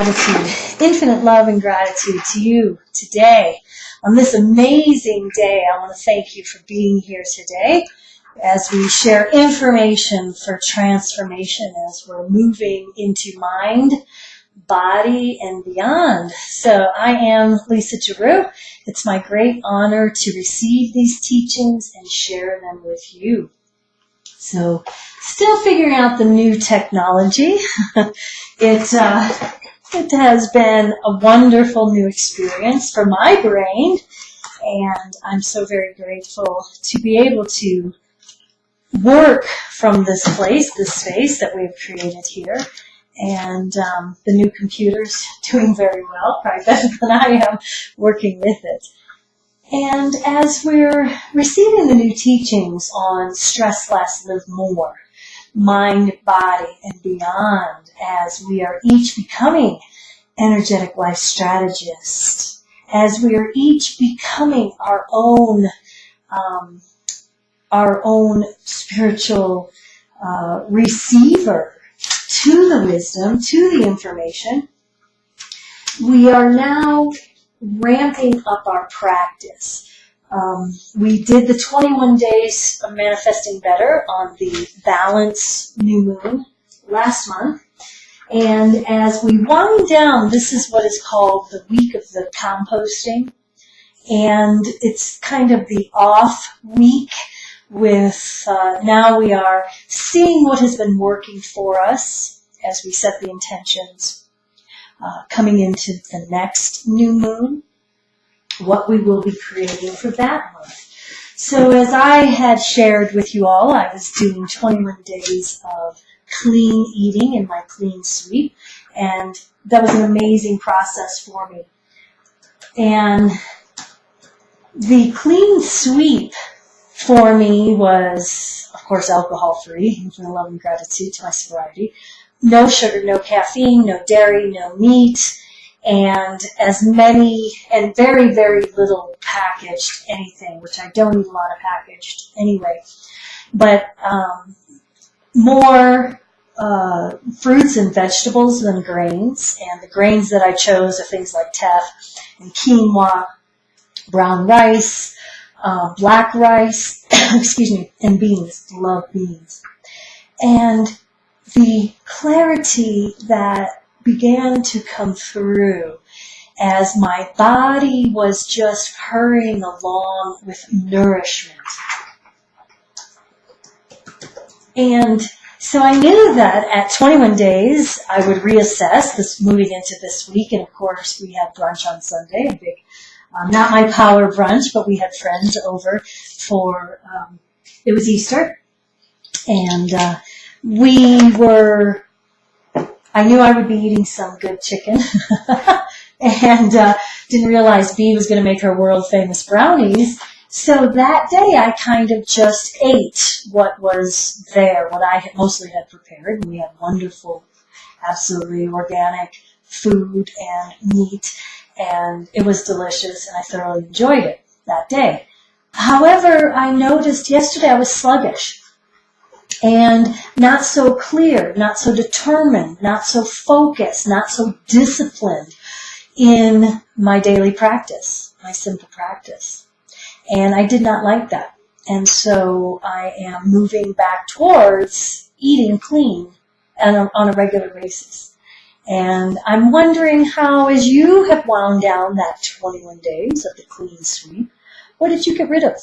Gratitude, infinite love and gratitude to you today. On this amazing day, I want to thank you for being here today as we share information for transformation as we're moving into mind, body, and beyond. So I am Lisa Giroux. It's my great honor to receive these teachings and share them with you. So still figuring out the new technology. It has been a wonderful new experience for my brain, and I'm so very grateful to be able to work from this place, this space that we've created here. And the new computer's doing very well, probably better than I am working with it. And as we're receiving the new teachings on stress less, live more, mind, body, and beyond, as we are each becoming energetic life strategists, as we are each becoming our own spiritual receiver to the wisdom, to the information, we are now ramping up our practice. We did the 21 days of manifesting better on the balance new moon last month. And as we wind down, this is what is called the week of the composting. And it's kind of the off week with now we are seeing what has been working for us as we set the intentions coming into the next new moon, what we will be creating for that month. So as I had shared with you all, I was doing 21 days of clean eating in my clean sweep, and that was an amazing process for me. And the clean sweep for me was, of course, alcohol-free, infinite love and gratitude to my sobriety. No sugar, no caffeine, no dairy, no meat, and as many, and very, very little packaged anything, which I don't eat a lot of packaged anyway. But more fruits and vegetables than grains, and the grains that I chose are things like teff and quinoa, brown rice, black rice, excuse me, and beans. Love beans. And the clarity that began to come through as my body was just hurrying along with nourishment. And so I knew that at 21 days I would reassess this moving into this week. And of course we had brunch on Sunday, a big not my power brunch, but we had friends over for, it was Easter, and I knew I would be eating some good chicken, and didn't realize Bea was going to make her world-famous brownies, so that day I kind of just ate what was there, what I had mostly had prepared, and we had wonderful, absolutely organic food and meat, and it was delicious, and I thoroughly enjoyed it that day. However, I noticed yesterday I was sluggish and not so clear, not so determined, not so focused, not so disciplined in my daily practice, my simple practice. And I did not like that. And so I am moving back towards eating clean and on a regular basis. And I'm wondering how, as you have wound down that 21 days of the clean sweep, what did you get rid of?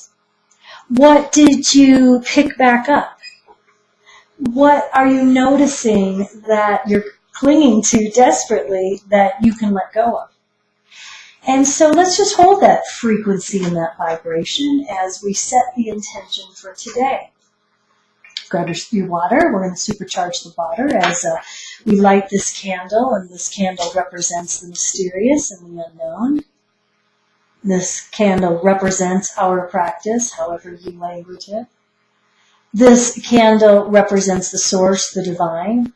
What did you pick back up? What are you noticing that you're clinging to desperately that you can let go of? And so let's just hold that frequency and that vibration as we set the intention for today. Grab your water. We're going to supercharge the water as we light this candle, and this candle represents the mysterious and the unknown. This candle represents our practice, however you language it. This candle represents the source, the divine.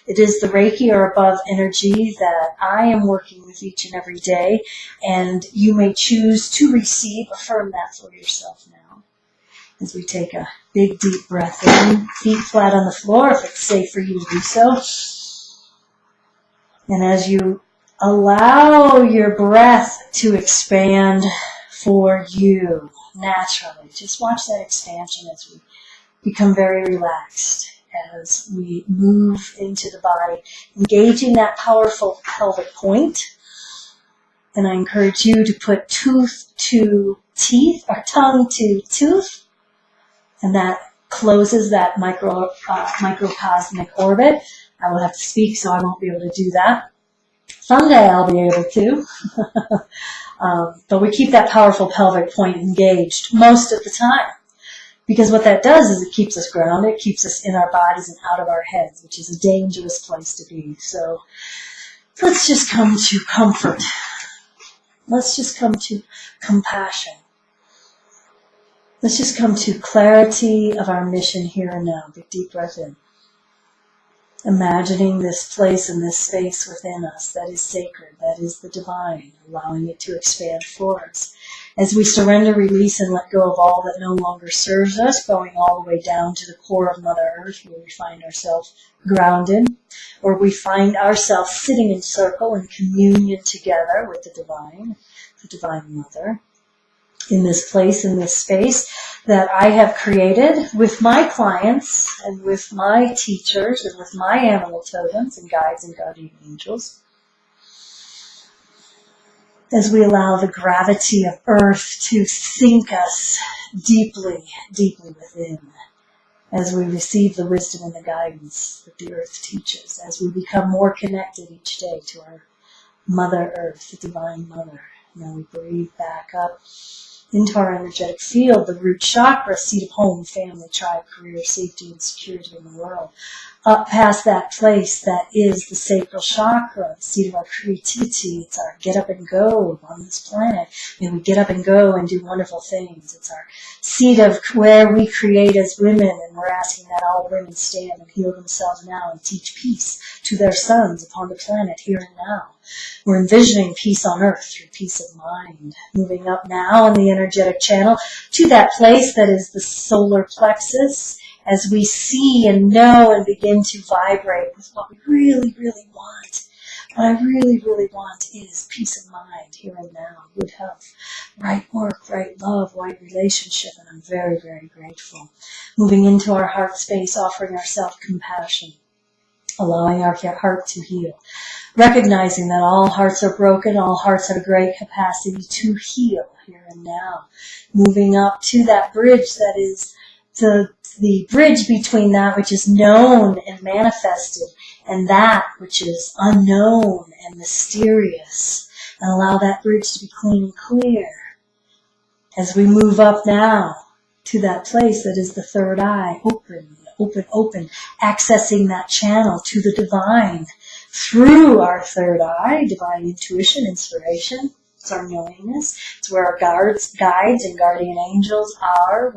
It is the Reiki or above energy that I am working with each and every day, and you may choose to receive. Affirm that for yourself now. As we take a big, deep breath in, feet flat on the floor if it's safe for you to do so. And as you Allow your breath to expand for you naturally. Just watch that expansion as we become very relaxed, as we move into the body, engaging that powerful pelvic point. And I encourage you to put tooth to teeth, or tongue to tooth, and that closes that microcosmic orbit. I will have to speak, so I won't be able to do that. Someday I'll be able to. But we keep that powerful pelvic point engaged most of the time. Because what that does is it keeps us grounded, keeps us in our bodies and out of our heads, which is a dangerous place to be. So let's just come to comfort. Let's just come to compassion. Let's just come to clarity of our mission here and now. Big deep breath in. Imagining this place and this space within us that is sacred, that is the divine, allowing it to expand for us. As we surrender, release, and let go of all that no longer serves us, going all the way down to the core of Mother Earth, where we find ourselves grounded, where we find ourselves sitting in circle in communion together with the Divine Mother, in this place, in this space that I have created with my clients and with my teachers and with my animal totems and guides and guardian angels. As we allow the gravity of Earth to sink us deeply, deeply within, as we receive the wisdom and the guidance that the Earth teaches, as we become more connected each day to our Mother Earth, the Divine Mother. Now we breathe back up into our energetic field, the root chakra, seat of home, family, tribe, career, safety, and security in the world. Up past that place that is the sacral chakra, the seat of our creativity. It's our get up and go on this planet. May we get up and go and do wonderful things. It's our seat of where we create as women, and we're asking that all women stand and heal themselves now and teach peace to their sons upon the planet here and now. We're envisioning peace on earth through peace of mind. Moving up now in the energetic channel to that place that is the solar plexus, as we see and know and begin to vibrate with what we really, really want. What I really, really want is peace of mind here and now, good health, right work, right love, right relationship, and I'm very, very grateful. Moving into our heart space, offering ourselves compassion, allowing our heart to heal. Recognizing that all hearts are broken, all hearts have a great capacity to heal here and now. Moving up to that bridge that is the bridge between that which is known and manifested and that which is unknown and mysterious. And allow that bridge to be clean and clear. As we move up now to that place that is the third eye, open, open, open, accessing that channel to the divine through our third eye, divine intuition, inspiration. It's our knowingness. It's where our guides, and guardian angels are,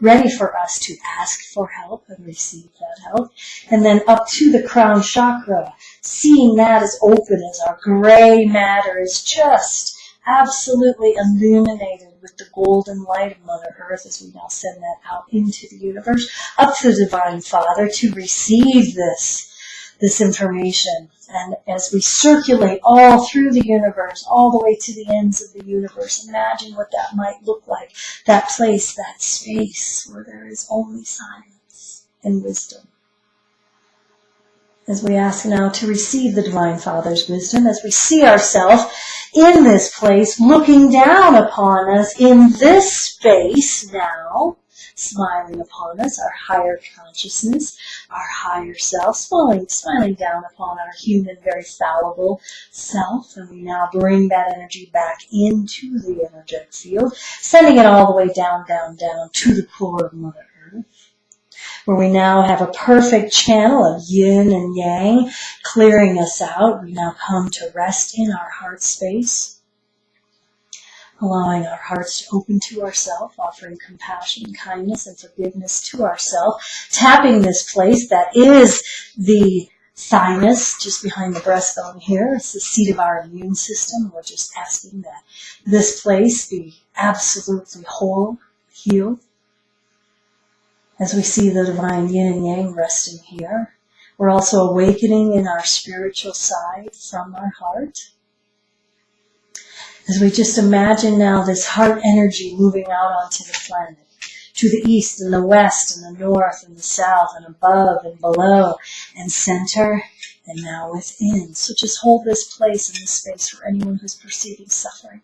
ready for us to ask for help and receive that help. And then up to the crown chakra, seeing that as open as our gray matter is just absolutely illuminated with the golden light of Mother Earth, as we now send that out into the universe, up to the Divine Father to receive this information. And as we circulate all through the universe, all the way to the ends of the universe, imagine what that might look like. That place, that space where there is only silence and wisdom. As we ask now to receive the Divine Father's wisdom, as we see ourselves in this place, looking down upon us in this space now, smiling upon us, our higher consciousness, our higher self, smiling down upon our human, very fallible self. And we now bring that energy back into the energetic field, sending it all the way down, down, down to the core of Mother Earth, where we now have a perfect channel of yin and yang clearing us out. We now come to rest in our heart space, allowing our hearts to open to ourselves, offering compassion, kindness, and forgiveness to ourselves, tapping this place that is the thymus, just behind the breastbone here. It's the seat of our immune system. We're just asking that this place be absolutely whole, healed. As we see the divine yin and yang resting here, We're also awakening in our spiritual side from our heart. As we just imagine now this heart energy moving out onto the planet, to the east and the west and the north and the south and above and below and center and now within. So just hold this place and this space for anyone who's perceiving suffering,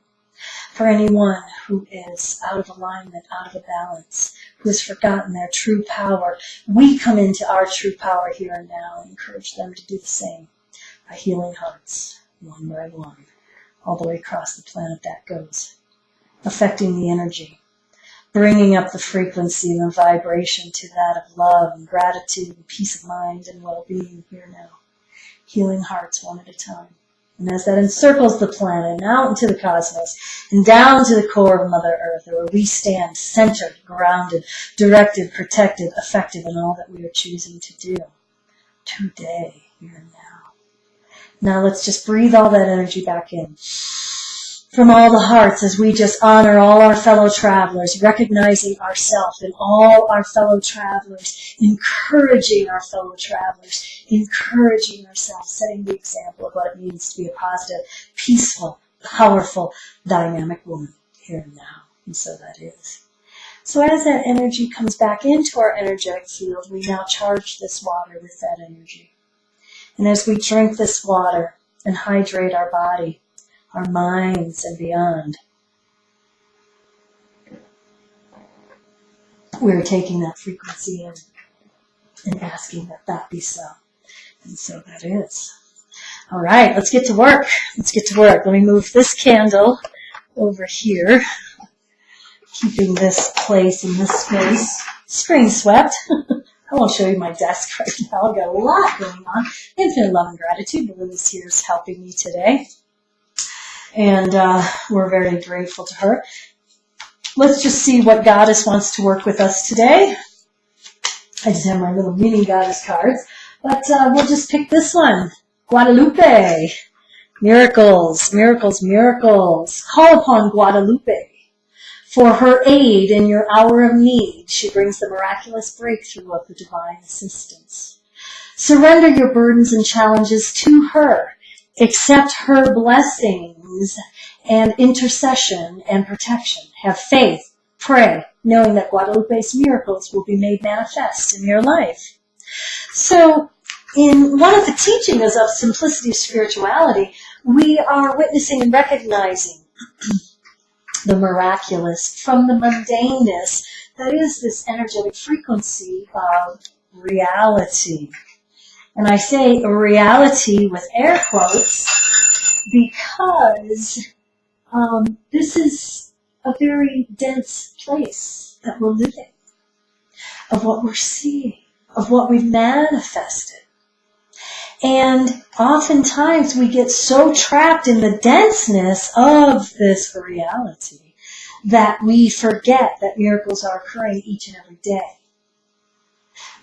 for anyone who is out of alignment, out of a balance, who has forgotten their true power. We come into our true power here and now and encourage them to do the same by healing hearts, one by one, all the way across the planet that goes, affecting the energy, bringing up the frequency and the vibration to that of love and gratitude and peace of mind and well-being here now, healing hearts one at a time. And as that encircles the planet and out into the cosmos and down to the core of Mother Earth, where we stand centered, grounded, directed, protected, effective in all that we are choosing to do today, here and now. Now let's just breathe all that energy back in from all the hearts as we just honor all our fellow travelers, recognizing ourselves and all our fellow travelers, encouraging our fellow travelers, encouraging ourselves, setting the example of what it means to be a positive, peaceful, powerful, dynamic woman here and now. And so that is. So as that energy comes back into our energetic field, we now charge this water with that energy. And as we drink this water and hydrate our body, our minds, and beyond, we're taking that frequency in and asking that that be so. And so that is. All right, let's get to work. Let's get to work. Let me move this candle over here, keeping this place in this space spring swept. I won't show you my desk right now. I've got a lot going on. Infinite love and gratitude. Belinda's here is helping me today. And we're very grateful to her. Let's just see what Goddess wants to work with us today. I just have my little mini Goddess cards. But we'll just pick this one. Guadalupe. Miracles, miracles, miracles. Call upon Guadalupe. For her aid in your hour of need, she brings the miraculous breakthrough of the divine assistance. Surrender your burdens and challenges to her. Accept her blessings and intercession and protection. Have faith, pray, knowing that Guadalupe's miracles will be made manifest in your life. So, in one of the teachings of Simplicity of Spirituality, we are witnessing and recognizing the miraculous from the mundaneness that is this energetic frequency of reality. And I say reality with air quotes because this is a very dense place that we're living, of what we're seeing, of what we've manifested. And oftentimes we get so trapped in the denseness of this reality that we forget that miracles are occurring each and every day.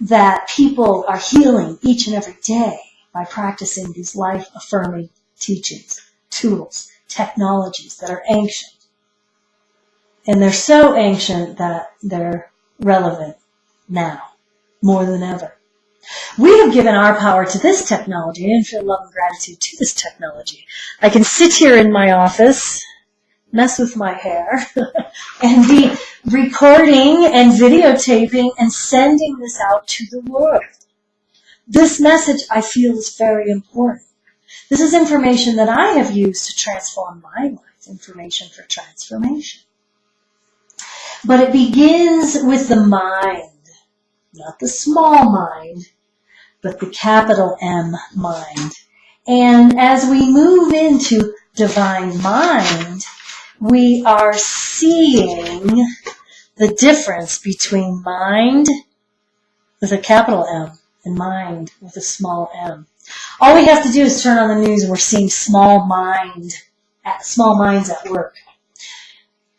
That people are healing each and every day by practicing these life-affirming teachings, tools, technologies that are ancient. And they're so ancient that they're relevant now, more than ever. We have given our power to this technology, infinite love and gratitude to this technology. I can sit here in my office, mess with my hair, and be recording and videotaping and sending this out to the world. This message, I feel, is very important. This is information that I have used to transform my life, information for transformation. But it begins with the mind, not the small mind, but the capital M mind. And as we move into divine mind, we are seeing the difference between mind with a capital M and mind with a small m. All we have to do is turn on the news and we're seeing small minds at work.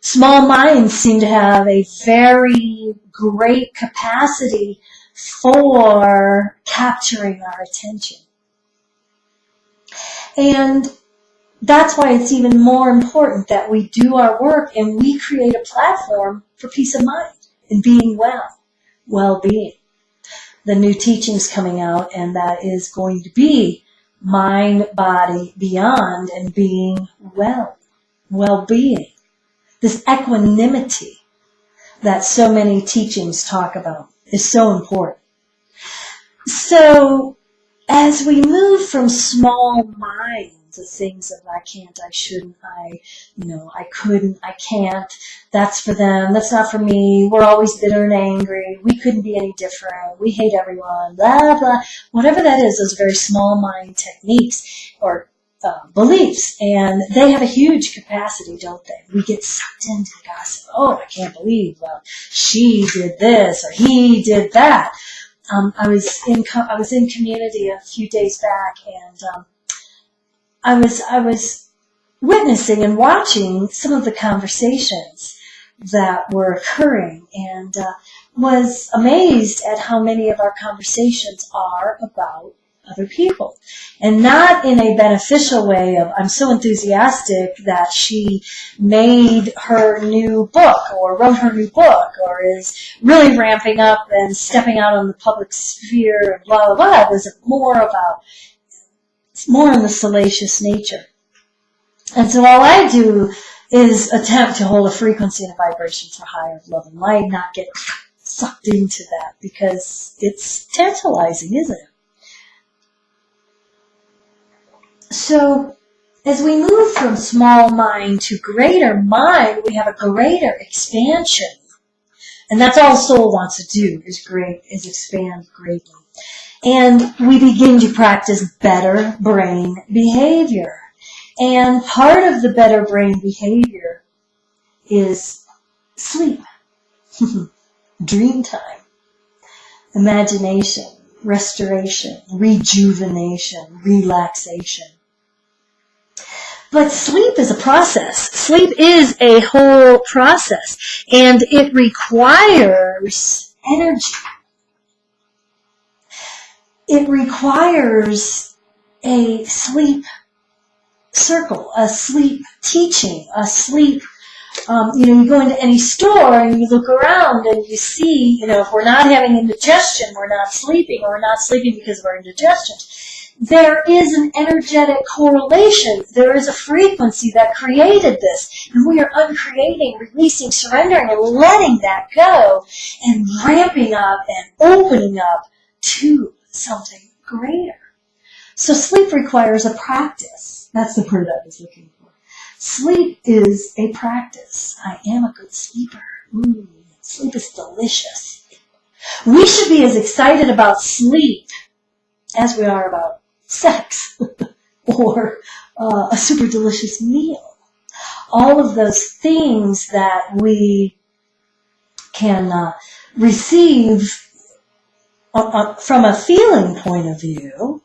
Small minds seem to have a very great capacity for capturing our attention. And that's why it's even more important that we do our work and we create a platform for peace of mind and being well-being. the new teachings coming out, and that is going to be mind, body, beyond, and being well-being. This equanimity that so many teachings talk about is so important. So as we move from small minds of things of I can't, I shouldn't, I couldn't, I can't, that's for them, that's not for me, we're always bitter and angry, we couldn't be any different, we hate everyone, blah, blah, whatever that is, those very small mind techniques or beliefs, and they have a huge capacity, don't they? We get sucked into gossip. Oh, I can't believe she did this or he did that. I was in community a few days back, and I was witnessing and watching some of the conversations that were occurring, and was amazed at how many of our conversations are about other people, and not in a beneficial way of I'm so enthusiastic that she made her new book or wrote her new book or is really ramping up and stepping out on the public sphere and blah blah blah. It was more in the salacious nature. And so all I do is attempt to hold a frequency and a vibration for higher love and light, not get sucked into that, because it's tantalizing, isn't it? So as we move from small mind to greater mind, we have a greater expansion. And that's all soul wants to do, is expand greatly. And we begin to practice better brain behavior. And part of the better brain behavior is sleep, dream time, imagination, restoration, rejuvenation, relaxation. But sleep is a process. Sleep is a whole process, and it requires energy. It requires a sleep circle, a sleep teaching, a sleep, you go into any store and you look around and you see, if we're not having indigestion, we're not sleeping, or we're not sleeping because of our indigestion. There is an energetic correlation. There is a frequency that created this. And we are uncreating, releasing, surrendering, and letting that go, and ramping up and opening up to something greater. So sleep requires a practice. That's the word I was looking for. Sleep is a practice. I am a good sleeper. Sleep is delicious. We should be as excited about sleep as we are about sex or a super delicious meal. All of those things that we can receive from a feeling point of view,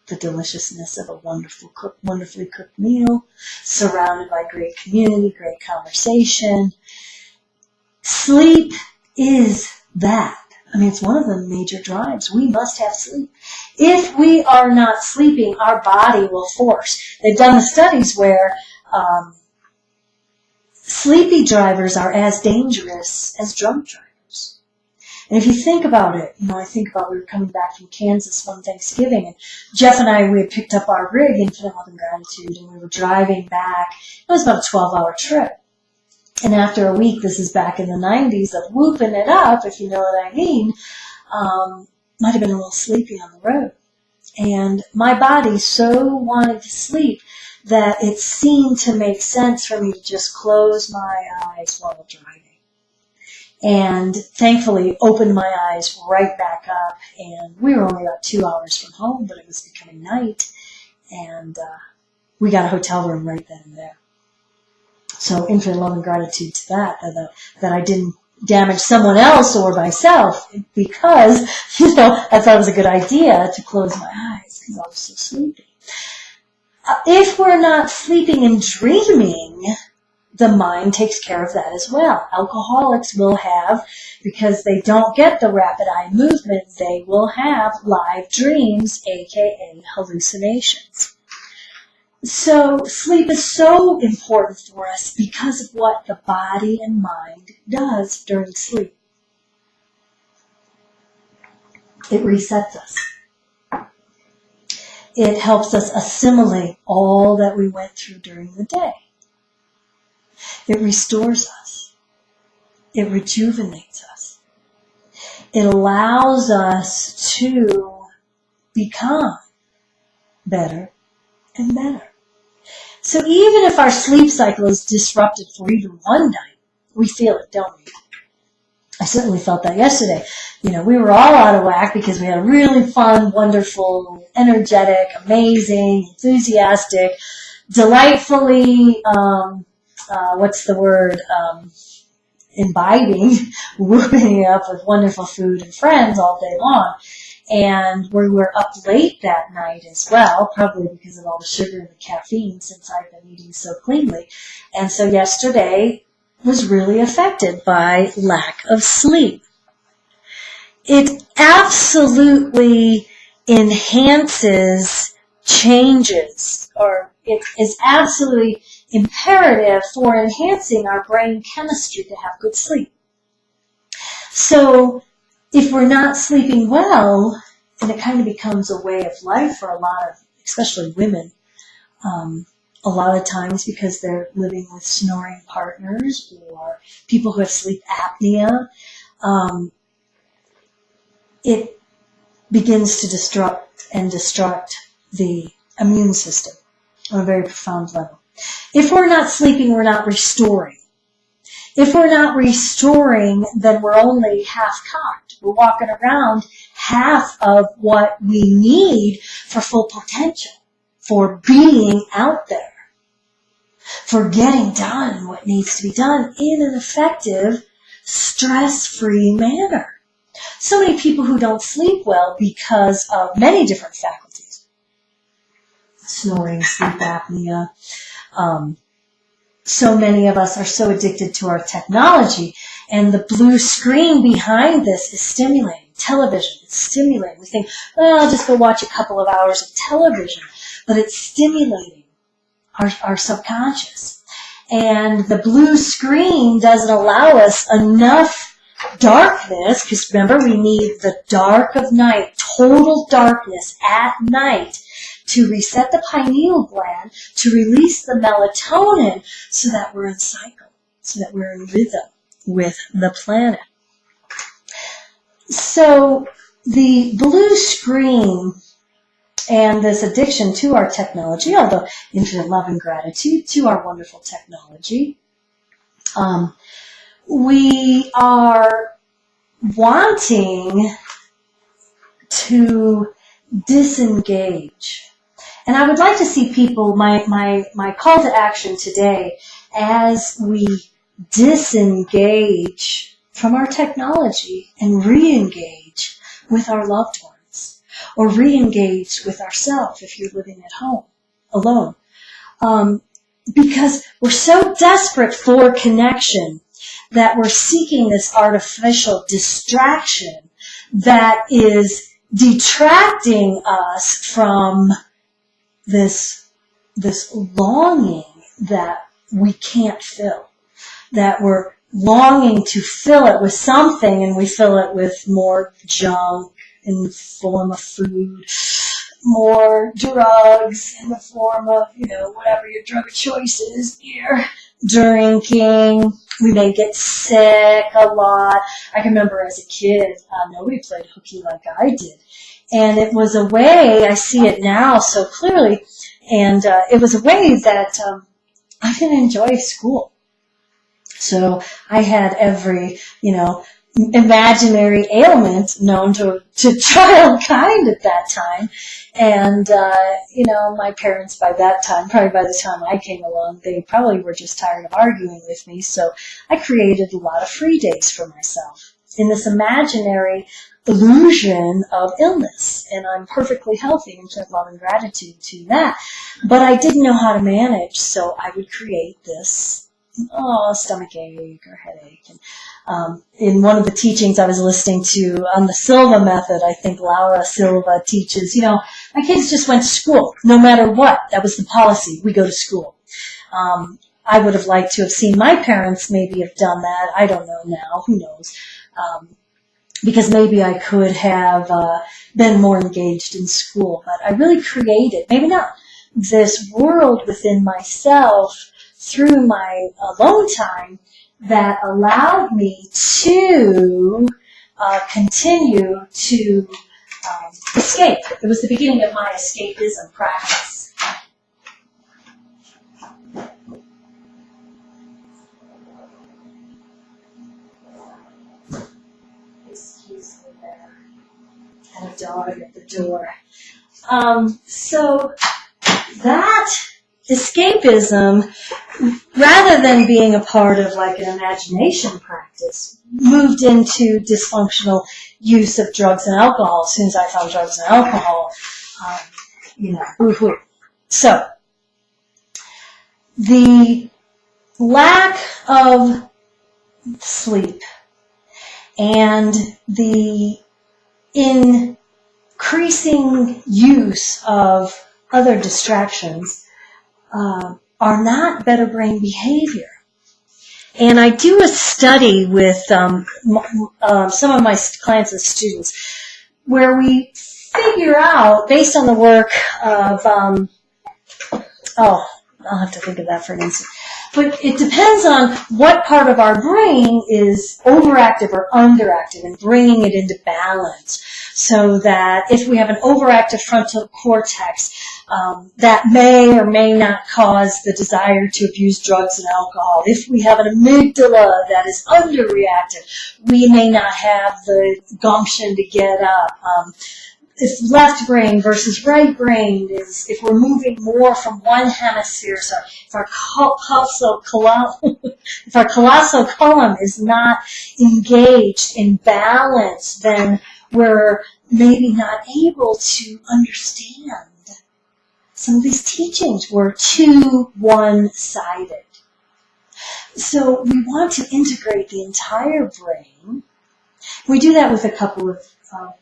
the deliciousness of a wonderfully cooked meal, surrounded by great community, great conversation. Sleep is that. It's one of the major drives. We must have sleep. If we are not sleeping, our body will force. They've done the studies where sleepy drivers are as dangerous as drunk drivers. And if you think about it, I think about we were coming back from Kansas one Thanksgiving, and Jeff and I, we had picked up our rig, Infinite Love and Gratitude, and we were driving back. It was about a 12-hour trip. And after a week, this is back in the 90s, of whooping it up, if you know what I mean, might have been a little sleepy on the road. And my body so wanted to sleep that it seemed to make sense for me to just close my eyes while driving. And thankfully opened my eyes right back up, and we were only about 2 hours from home, but it was becoming night, and we got a hotel room right then and there. So infinite love and gratitude to that I didn't damage someone else or myself, because, I thought it was a good idea to close my eyes because I was so sleepy. If we're not sleeping and dreaming, the mind takes care of that as well. Alcoholics will have, because they don't get the rapid eye movement, they will have live dreams, aka hallucinations. So sleep is so important for us because of what the body and mind does during sleep. It resets us. It helps us assimilate all that we went through during the day. It restores us. It rejuvenates us. It allows us to become better and better. So even if our sleep cycle is disrupted for even one night, we feel it, don't we? I certainly felt that yesterday. We were all out of whack because we had a really fun, wonderful, energetic, amazing, enthusiastic, delightfully, imbibing, whooping up with wonderful food and friends all day long. And we were up late that night as well, probably because of all the sugar and the caffeine since I've been eating so cleanly. And so yesterday was really affected by lack of sleep. It absolutely enhances changes, or it is absolutely imperative for enhancing our brain chemistry to have good sleep. So if we're not sleeping well, and it kind of becomes a way of life for a lot of, especially women, a lot of times because they're living with snoring partners or people who have sleep apnea, it begins to destruct the immune system on a very profound level. If we're not sleeping, we're not restoring. If we're not restoring, then we're only half-cocked. We're walking around half of what we need for full potential, for being out there, for getting done what needs to be done in an effective, stress-free manner. So many people who don't sleep well because of many different faculties. Snoring, sleep apnea. So many of us are so addicted to our technology, and the blue screen behind this is stimulating. Television, it's stimulating. We think, well, I'll just go watch a couple of hours of television, but it's stimulating our subconscious. And the blue screen doesn't allow us enough darkness, because remember, we need the dark of night, total darkness at night, to reset the pineal gland, to release the melatonin so that we're in cycle, so that we're in rhythm with the planet. So the blue screen and this addiction to our technology, although infinite love and gratitude to our wonderful technology, we are wanting to disengage. And I would like to see people, my call to action today, as we disengage from our technology and re-engage with our loved ones, or re-engage with ourselves if you're living at home alone. Because we're so desperate for connection that we're seeking this artificial distraction that is detracting us from this longing that we can't fill, that we're longing to fill it with something, and we fill it with more junk in the form of food, more drugs in the form of, whatever your drug of choice is, beer, drinking. We may get sick a lot. I can remember as a kid, nobody played hooky like I did. And it was a way, I see it now so clearly, and it was a way that I didn't enjoy school. So I had every, imaginary ailment known to childkind at that time. And, my parents by that time, probably by the time I came along, they probably were just tired of arguing with me. So I created a lot of free days for myself in this imaginary illusion of illness. And I'm perfectly healthy and shed love and gratitude to that. But I didn't know how to manage, so I would create this stomach ache or headache. And in one of the teachings I was listening to on the Silva method, I think Laura Silva teaches, my kids just went to school no matter what. That was the policy. We go to school. I would have liked to have seen my parents maybe have done that. I don't know now. Who knows? because maybe I could have been more engaged in school. But I really created, maybe not this world within myself through my alone time that allowed me to continue to escape. It was the beginning of my escapism practice. Excuse me there. Had a dog at the door. So that escapism, rather than being a part of like an imagination practice, moved into dysfunctional use of drugs and alcohol as soon as I found drugs and alcohol. So the lack of sleep and the increasing use of other distractions are not better brain behavior. And I do a study with some of my clients and students where we figure out, based on the work of, I'll have to think of that for an instant. But it depends on what part of our brain is overactive or underactive and bringing it into balance. So that if we have an overactive frontal cortex, that may or may not cause the desire to abuse drugs and alcohol. If we have an amygdala that is underreactive, we may not have the gumption to get up. If left brain versus right brain is, if we're moving more from one hemisphere, so if our colossal column is not engaged in balance, then we're maybe not able to understand some of these teachings. We're too one-sided. So we want to integrate the entire brain. We do that with a couple of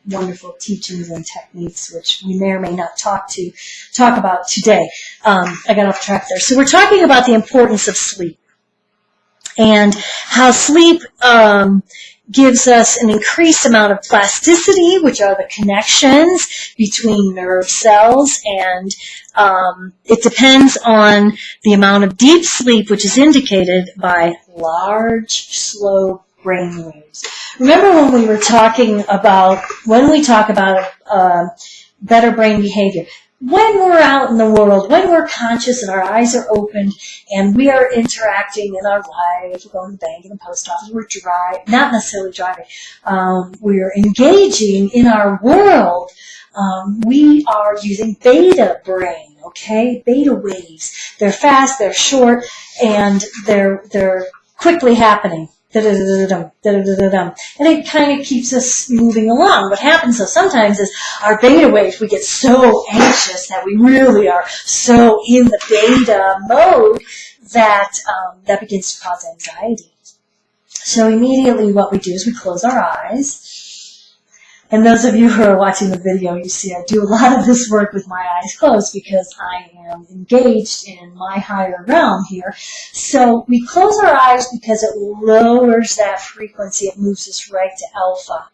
wonderful teachings and techniques, which we may or may not talk about today. I got off track there. So we're talking about the importance of sleep and how sleep gives us an increased amount of plasticity, which are the connections between nerve cells, and it depends on the amount of deep sleep, which is indicated by large, slow brain waves. Remember when we talk about better brain behavior, when we're out in the world, when we're conscious and our eyes are open and we are interacting in our life, we're going to the bank and the post office, we're not necessarily driving, we're engaging in our world, we are using beta brain, okay? Beta waves. They're fast, they're short, and they're quickly happening. Da-da-da-da-dum, da-da-da-da-dum. And it kind of keeps us moving along. What happens though sometimes is our beta waves, we get so anxious that we really are so in the beta mode that that begins to cause anxiety. So immediately what we do is we close our eyes. And those of you who are watching the video, you see I do a lot of this work with my eyes closed because I am engaged in my higher realm here. So we close our eyes because it lowers that frequency. It moves us right to alpha,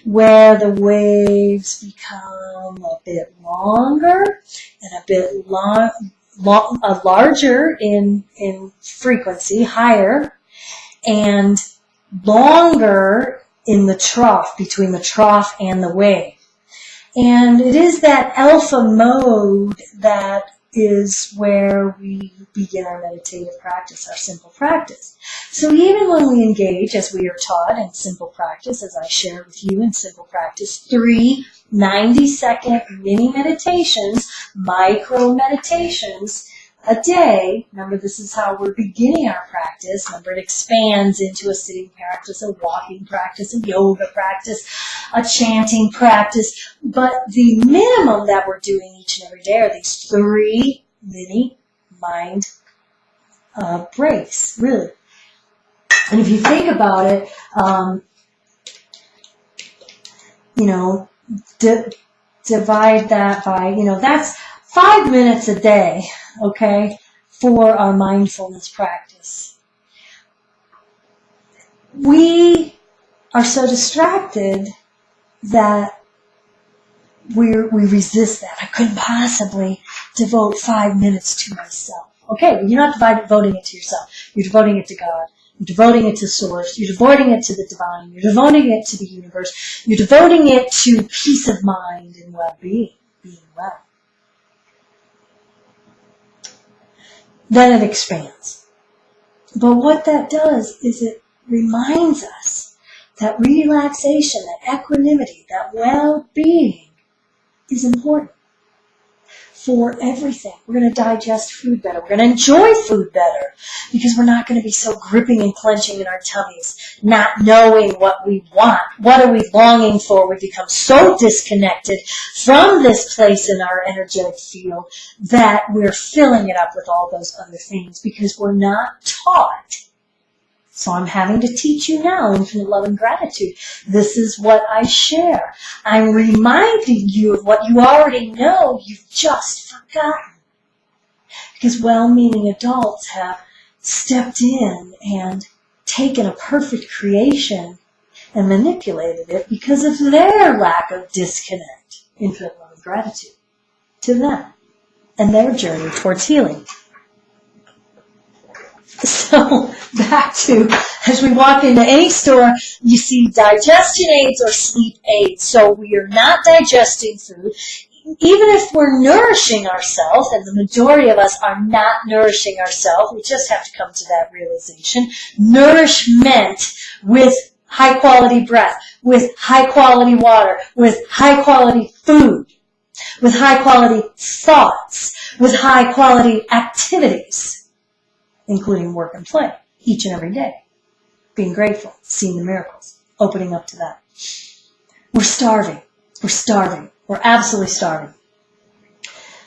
where the waves become a bit longer and a bit larger in frequency, higher, and longer in the trough, between the trough and the wave. And it is that alpha mode that is where we begin our meditative practice, our simple practice. So even when we engage, as we are taught in simple practice, as I shared with you in simple practice, 3 90-second mini meditations, micro meditations a day. Remember, this is how we're beginning our practice. Remember, it expands into a sitting practice, a walking practice, a yoga practice, a chanting practice. But the minimum that we're doing each and every day are these 3 mini mind breaks, really. And if you think about it, divide that by, that's 5 minutes a day, okay, for our mindfulness practice. We are so distracted that we resist that. I couldn't possibly devote 5 minutes to myself. Okay, well, you're not devoting it to yourself. You're devoting it to God. You're devoting it to Source. You're devoting it to the divine. You're devoting it to the universe. You're devoting it to peace of mind and well-being, being well. Then it expands. But what that does is it reminds us that relaxation, that equanimity, that well-being is important for everything. We're going to digest food better. We're going to enjoy food better because we're not going to be so gripping and clenching in our tummies, not knowing what we want. What are we longing for? We become so disconnected from this place in our energetic field that we're filling it up with all those other things because we're not taught. So I'm having to teach you now, infinite love and gratitude. This is what I share. I'm reminding you of what you already know, you've just forgotten. Because well-meaning adults have stepped in and taken a perfect creation and manipulated it because of their lack of disconnect. Infinite love and gratitude to them and their journey towards healing. So, back to, as we walk into any store, you see digestion aids or sleep aids. So we are not digesting food. Even if we're nourishing ourselves, and the majority of us are not nourishing ourselves, we just have to come to that realization. Nourishment with high-quality breath, with high-quality water, with high-quality food, with high-quality thoughts, with high-quality activities, including work and play, each and every day. Being grateful, seeing the miracles, opening up to that. We're starving. We're starving. We're absolutely starving.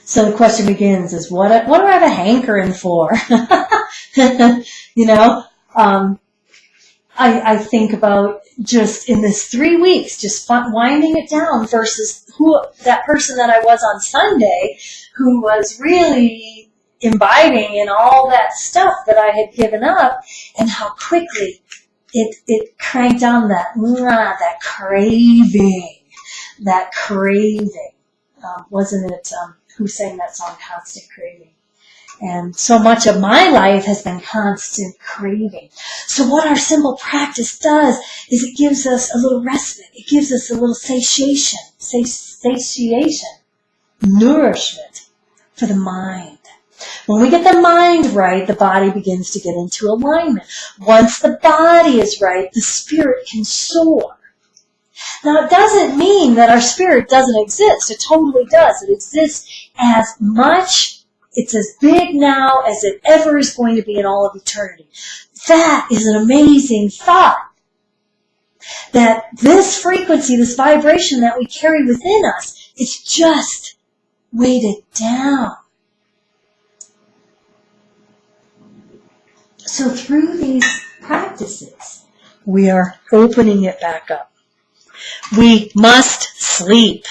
So the question begins is, what do I have a hankering for? You know, I think about just in this 3 weeks, just winding it down versus that person that I was on Sunday who was really imbibing in all that stuff that I had given up, and how quickly it cranked on that craving. Wasn't it, who sang that song, Constant Craving? And so much of my life has been constant craving. So what our simple practice does is it gives us a little respite. It gives us a little satiation, nourishment for the mind. When we get the mind right, the body begins to get into alignment. Once the body is right, the spirit can soar. Now, it doesn't mean that our spirit doesn't exist. It totally does. It exists as much, it's as big now as it ever is going to be in all of eternity. That is an amazing thought. That this frequency, this vibration that we carry within us, it's just weighted down. So through these practices, we are opening it back up. We must sleep.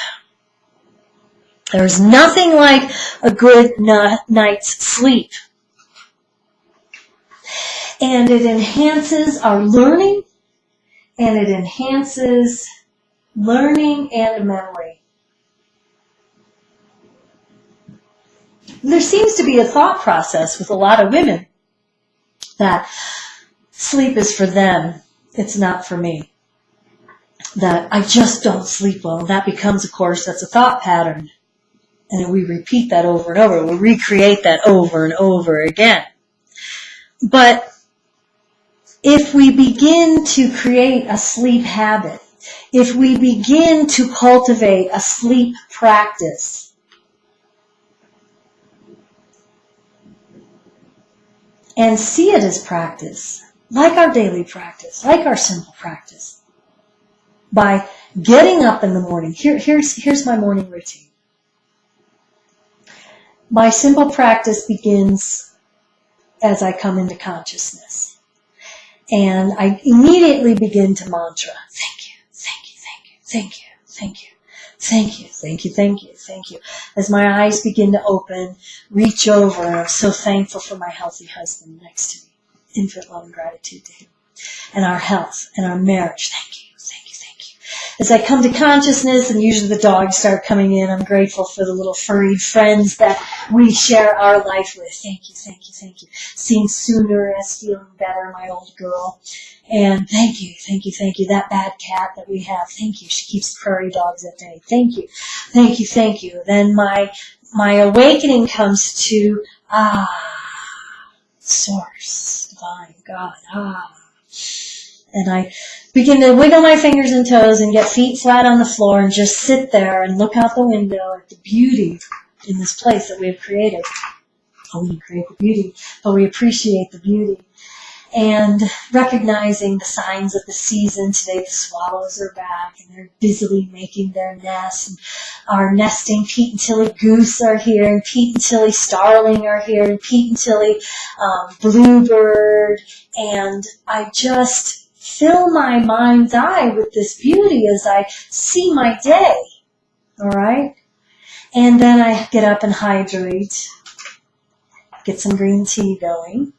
There's nothing like a good night's sleep. And it enhances our learning, and it enhances learning and memory. There seems to be a thought process with a lot of women that sleep is for them, it's not for me. That I just don't sleep well. That becomes, of course, that's a thought pattern. And we repeat that over and over. We recreate that over and over again. But if we begin to create a sleep habit, if we begin to cultivate a sleep practice, and see it as practice, like our daily practice, like our simple practice, by getting up in the morning. Here's my morning routine. My simple practice begins as I come into consciousness. And I immediately begin to mantra. Thank you, thank you, thank you, thank you, thank you, thank you, thank you, thank you, thank you. As my eyes begin to open, reach over, and I'm so thankful for my healthy husband next to me. Infinite love and gratitude to him. And our health and our marriage. Thank you. as I come to consciousness, and usually the dogs start coming in, I'm grateful for the little furry friends that we share our life with. Thank you, thank you, thank you. Seeing Sooner as feeling better, my old girl. And thank you, thank you, thank you. That bad cat that we have, thank you. She keeps prairie dogs at bay. Thank you, thank you, thank you. Then my awakening comes to, Source, Divine, God, And I begin to wiggle my fingers and toes and get feet flat on the floor and just sit there and look out the window at the beauty in this place that we have created. Oh, we didn't create the beauty, but we appreciate the beauty. And recognizing the signs of the season. Today the swallows are back and they're busily making their nests. And our nesting Pete and Tilly goose are here, and Pete and Tilly starling are here, and Pete and Tilly bluebird. And I just fill my mind's eye with this beauty as I see my day. All right? And then I get up and hydrate, get some green tea going.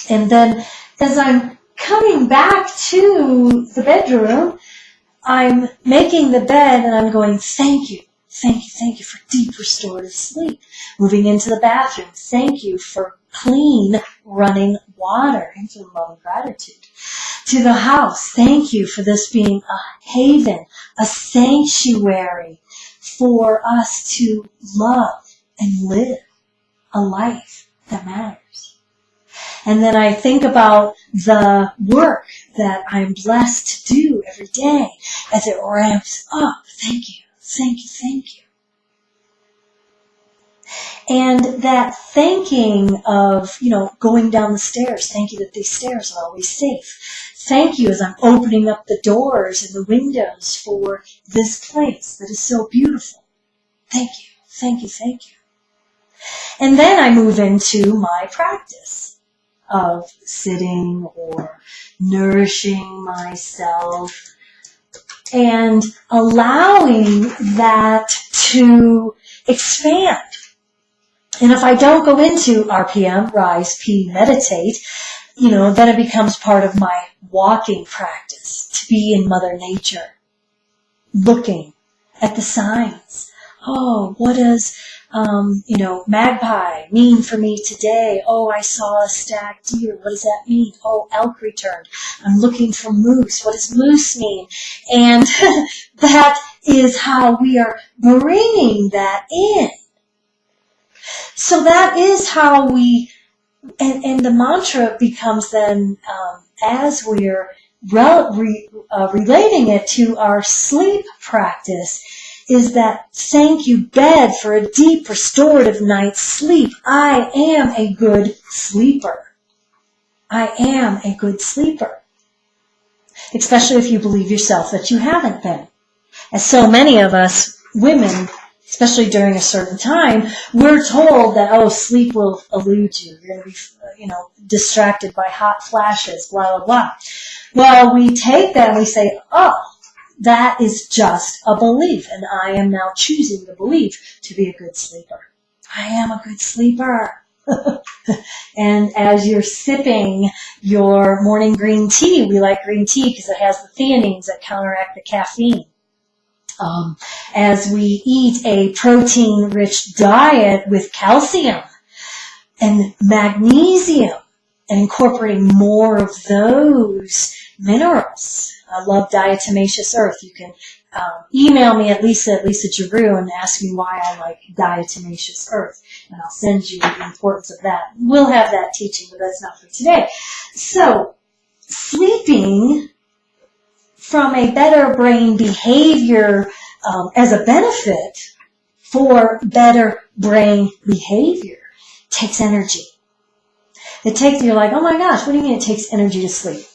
And then as I'm coming back to the bedroom, I'm making the bed and I'm going, thank you, thank you, thank you for deep restorative sleep. Moving into the bathroom, thank you for clean running water. Into love and gratitude. To the house, thank you for this being a haven, a sanctuary for us to love and live a life that matters. And then I think about the work that I'm blessed to do every day as it ramps up. Thank you, thank you, thank you. And that thanking of, going down the stairs. Thank you that these stairs are always safe. Thank you as I'm opening up the doors and the windows for this place that is so beautiful. Thank you, thank you, thank you. And then I move into my practice of sitting or nourishing myself and allowing that to expand. And if I don't go into RPM, rise, P, meditate, then it becomes part of my walking practice to be in Mother Nature, looking at the signs. Oh, what does magpie mean for me today? Oh, I saw a stacked deer. What does that mean? Oh, elk returned. I'm looking for moose. What does moose mean? And that is how we are bringing that in. So that is how we, and the mantra becomes then, as we're relating it to our sleep practice, is that thank you, bed, for a deep restorative night's sleep. I am a good sleeper. I am a good sleeper. Especially if you believe yourself that you haven't been. As so many of us women, especially during a certain time, we're told that, sleep will elude you. You're going to be, distracted by hot flashes, blah, blah, blah. Well, we take that and we say, that is just a belief, and I am now choosing the belief to be a good sleeper. I am a good sleeper. And as you're sipping your morning green tea, we like green tea because it has the theanines that counteract the caffeine. As we eat a protein-rich diet with calcium and magnesium and incorporating more of those minerals. I love diatomaceous earth. You can email me at Lisa Giroux, and ask me why I like diatomaceous earth, and I'll send you the importance of that. We'll have that teaching, but that's not for today. So, sleeping from a better brain behavior as a benefit for better brain behavior takes energy. You're like, oh my gosh, what do you mean it takes energy to sleep?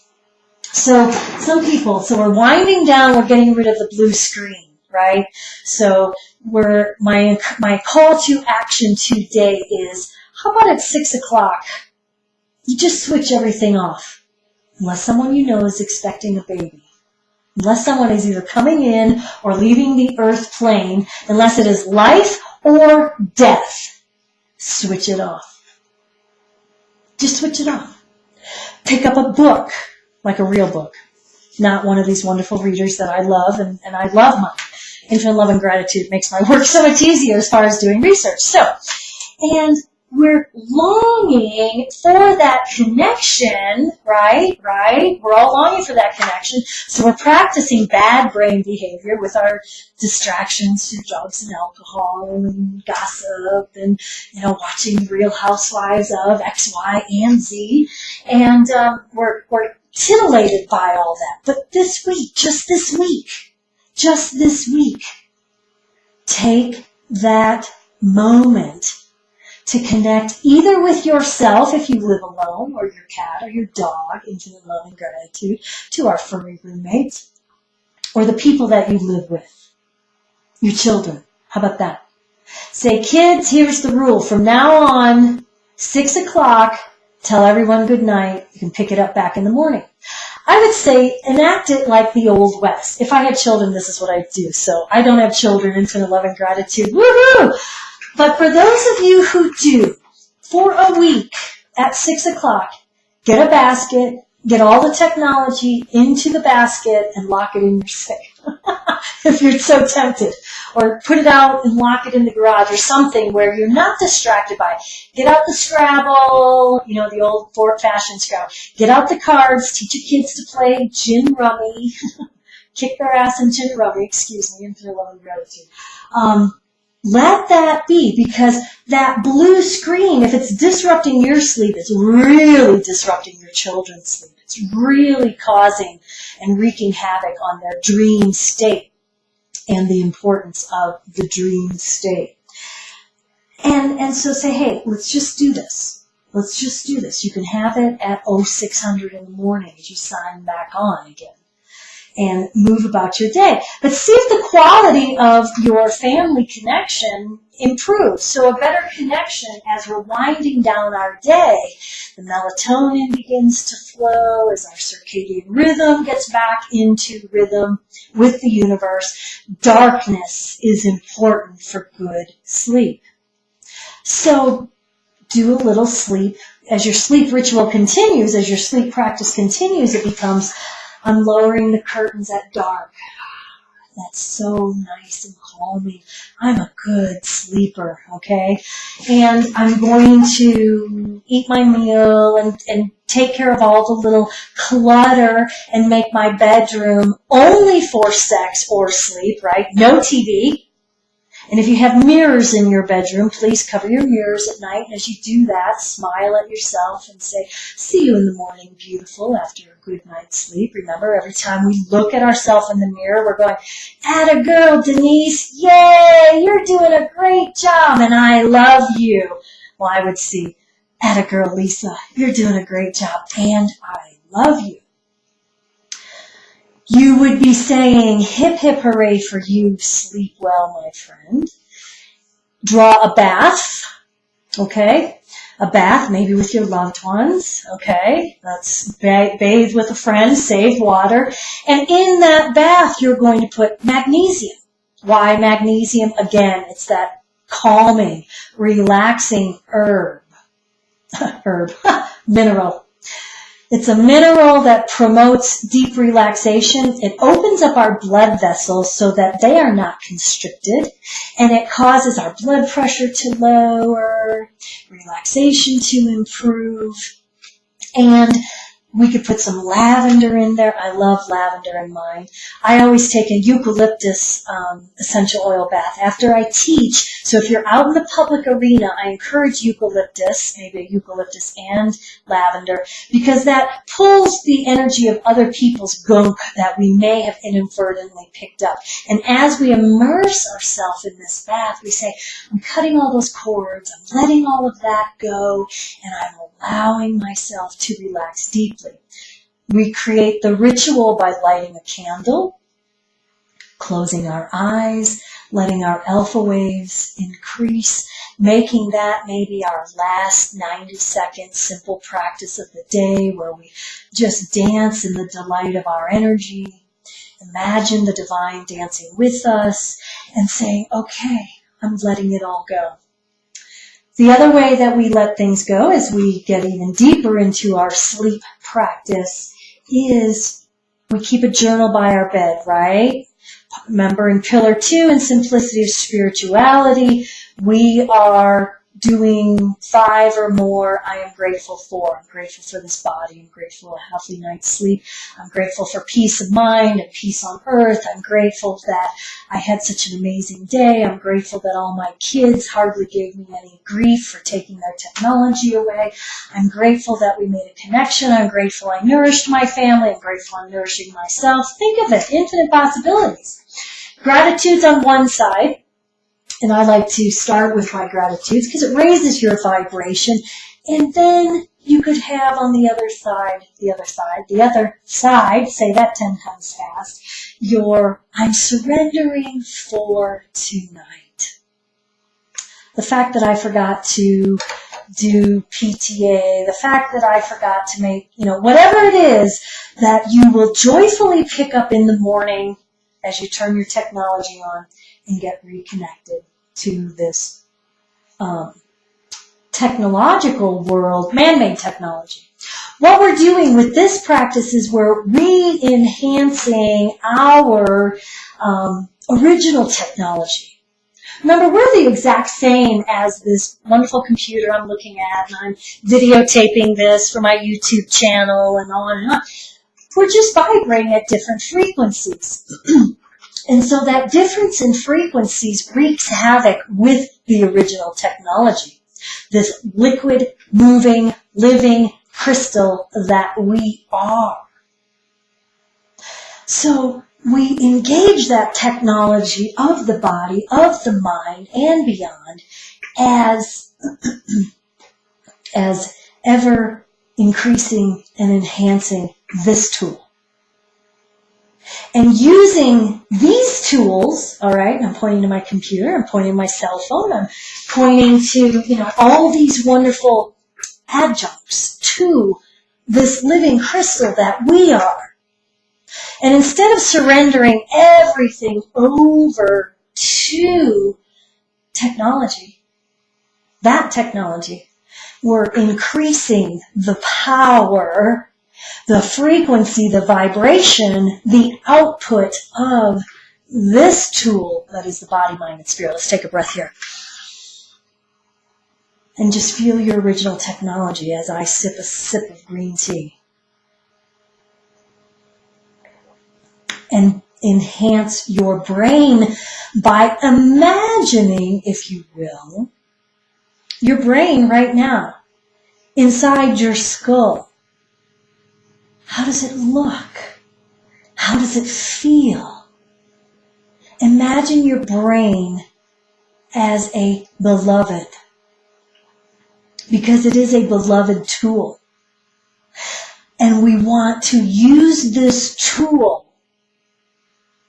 So some people, we're winding down, we're getting rid of the blue screen, right? So my call to action today is, how about at 6 o'clock, you just switch everything off. Unless someone you know is expecting a baby. Unless someone is either coming in or leaving the earth plane, unless it is life or death, switch it off. Just switch it off. Pick up a book, like a real book. not one of these wonderful readers that I love, and I love mine. Infinite love and gratitude makes my work so much easier as far as doing research. So, and we're longing for that connection, right? We're all longing for that connection. So we're practicing bad brain behavior with our distractions to drugs and alcohol and gossip and, watching Real Housewives of X, Y, and Z. And we're titillated by all that. But this week, just this week, take that moment to connect either with yourself if you live alone, or your cat or your dog, infinite love and gratitude, to our furry roommates, or the people that you live with, your children. How about that? Say, kids, here's the rule. From now on, 6 o'clock, tell everyone good night. You can pick it up back in the morning. I would say enact it like the Old West. If I had children, this is what I'd do. So I don't have children, infinite love and gratitude. Woohoo! But for those of you who do, for a week at 6 o'clock, get a basket, get all the technology into the basket, and lock it in your safe. If you're so tempted. Or put it out and lock it in the garage or something where you're not distracted by it. Get out the Scrabble, the old fashioned Scrabble. Get out the cards, teach your kids to play gin rummy. Kick their ass in gin rummy, infinite love and gratitude. Let that be, because that blue screen, if it's disrupting your sleep, it's really disrupting your children's sleep. It's really causing and wreaking havoc on their dream state and the importance of the dream state. And so say, hey, let's just do this. Let's just do this. You can have it at 0600 in the morning as you sign back on again. And move about your day. But see if the quality of your family connection improves. So a better connection as we're winding down our day. The melatonin begins to flow as our circadian rhythm gets back into rhythm with the universe. Darkness is important for good sleep. So do a little sleep. As your sleep ritual continues, as your sleep practice continues, it becomes, I'm lowering the curtains at dark. That's so nice and calming. I'm a good sleeper, okay? And I'm going to eat my meal and take care of all the little clutter and make my bedroom only for sex or sleep, right? No TV. And if you have mirrors in your bedroom, please cover your mirrors at night. And as you do that, smile at yourself and say, see you in the morning, beautiful, after a good night's sleep. Remember, every time we look at ourselves in the mirror, we're going, atta girl, Denise, yay, you're doing a great job, and I love you. Well, I would see, atta girl, Lisa, you're doing a great job, and I love you. You would be saying, hip, hip, hooray for you, sleep well, my friend. Draw a bath, okay? A bath, maybe with your loved ones, okay? That's bathe with a friend, save water. And in that bath, you're going to put magnesium. Why magnesium? Again, it's that calming, relaxing mineral. It's a mineral that promotes deep relaxation. It opens up our blood vessels so that they are not constricted, and it causes our blood pressure to lower, relaxation to improve, and we could put some lavender in there. I love lavender in mine. I always take a eucalyptus essential oil bath after I teach. So if you're out in the public arena, I encourage eucalyptus, maybe a eucalyptus and lavender, because that pulls the energy of other people's gunk that we may have inadvertently picked up. And as we immerse ourselves in this bath, we say, I'm cutting all those cords, I'm letting all of that go, and I'm allowing myself to relax deeply. We create the ritual by lighting a candle, closing our eyes, letting our alpha waves increase, making that maybe our last 90-second simple practice of the day where we just dance in the delight of our energy, imagine the divine dancing with us, and saying, okay, I'm letting it all go. The other way that we let things go as we get even deeper into our sleep practice is We keep a journal by our bed, right? Remember, in Pillar 2, in Simplicity of Spirituality, we are doing 5 or more I am grateful for. I'm grateful for this body. I'm grateful for a healthy night's sleep. I'm grateful for peace of mind and peace on earth. I'm grateful that I had such an amazing day. I'm grateful that all my kids hardly gave me any grief for taking their technology away. I'm grateful that we made a connection. I'm grateful I nourished my family. I'm grateful I'm nourishing myself. Think of it, infinite possibilities. Gratitude's on one side. And I like to start with my gratitudes because it raises your vibration. And then you could have on the other side, say that 10 times fast, your I'm surrendering for tonight. The fact that I forgot to do PTA, the fact that I forgot to make, whatever it is that you will joyfully pick up in the morning as you turn your technology on and get reconnected to this technological world, man-made technology. What we're doing with this practice is we're re-enhancing our original technology. Remember, we're the exact same as this wonderful computer I'm looking at, and I'm videotaping this for my YouTube channel and on and on. We're just vibrating at different frequencies. And so that difference in frequencies wreaks havoc with the original technology, this liquid, moving, living crystal that we are. So we engage that technology of the body, of the mind, and beyond as ever increasing and enhancing this tool. And using these tools, all right, I'm pointing to my computer, I'm pointing to my cell phone, I'm pointing to, all these wonderful adjuncts to this living crystal that we are. And instead of surrendering everything over to technology, we're increasing the power, the frequency, the vibration, the output of this tool that is the body, mind, and spirit. Let's take a breath here. And just feel your original technology as I sip a sip of green tea. And enhance your brain by imagining, if you will, your brain right now inside your skull. How does it look? How does it feel? Imagine your brain as a beloved, because it is a beloved tool. And we want to use this tool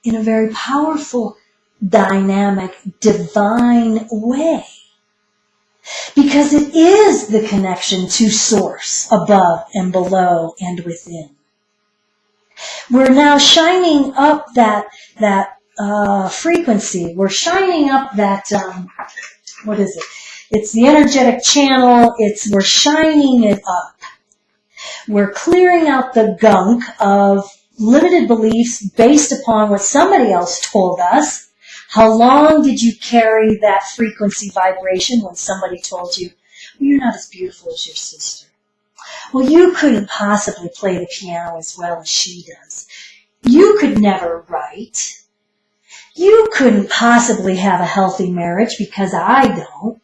in a very powerful, dynamic, divine way. Because it is the connection to source, above and below and within. We're now shining up that frequency. We're shining up that, what is it? It's the energetic channel. We're shining it up. We're clearing out the gunk of limited beliefs based upon what somebody else told us. How long did you carry that frequency vibration when somebody told you, well, you're not as beautiful as your sister? Well, you couldn't possibly play the piano as well as she does. You could never write. You couldn't possibly have a healthy marriage because I don't.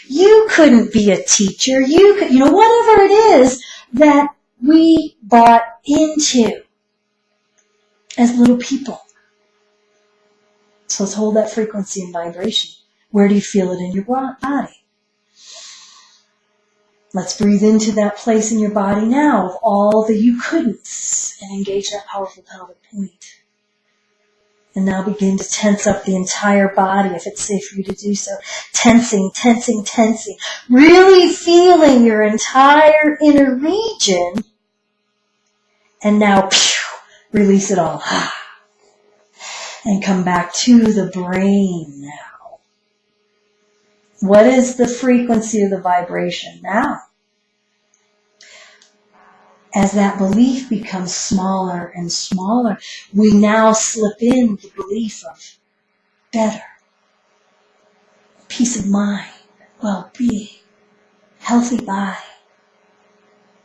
You couldn't be a teacher. You could, whatever it is that we bought into as little people. So let's hold that frequency and vibration. Where do you feel it in your body? Let's breathe into that place in your body now of all the you couldn'ts and engage that powerful pelvic point. And now begin to tense up the entire body if it's safe for you to do so. Tensing, tensing, tensing. Really feeling your entire inner region. And now, release it all. And come back to the brain now. What is the frequency of the vibration now? as that belief becomes smaller and smaller, we now slip in the belief of better, peace of mind, well-being, healthy body,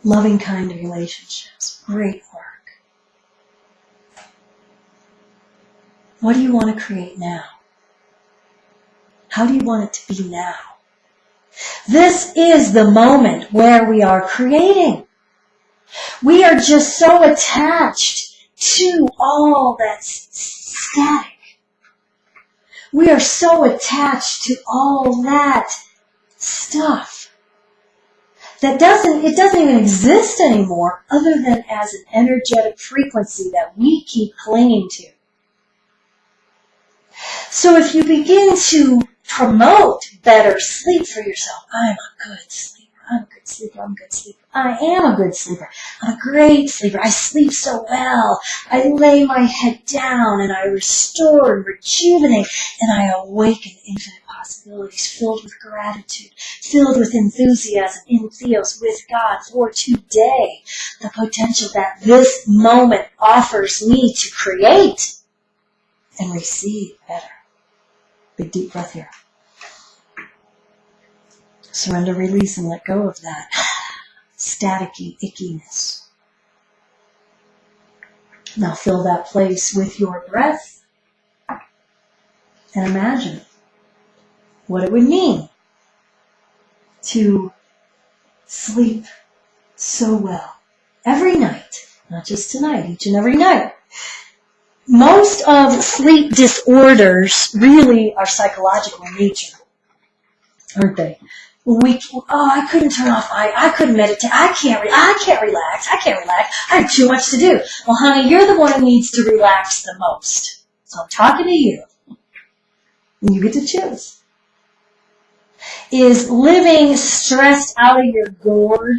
loving kind relationships, great work. What do you want to create now? How do you want it to be now? This is the moment where we are creating. We are just so attached to all that's static. We are so attached to all that stuff that it doesn't even exist anymore other than as an energetic frequency that we keep clinging to. So if you begin to promote better sleep for yourself, I'm a good sleeper, I'm a good sleeper, I'm a good sleeper, I am a good sleeper, I'm a great sleeper, I sleep so well, I lay my head down and I restore and rejuvenate and I awaken infinite possibilities filled with gratitude, filled with enthusiasm in theos with God for today, the potential that this moment offers me to create and receive better. Big deep breath here. Surrender, release, and let go of that staticky ickiness. Now fill that place with your breath and imagine what it would mean to sleep so well every night, not just tonight, each and every night. Most of sleep disorders really are psychological in nature, aren't they? I couldn't turn off. I couldn't meditate. I can't relax. I have too much to do. Well, honey, you're the one who needs to relax the most. So I'm talking to you. And you get to choose. Is living stressed out of your gourd?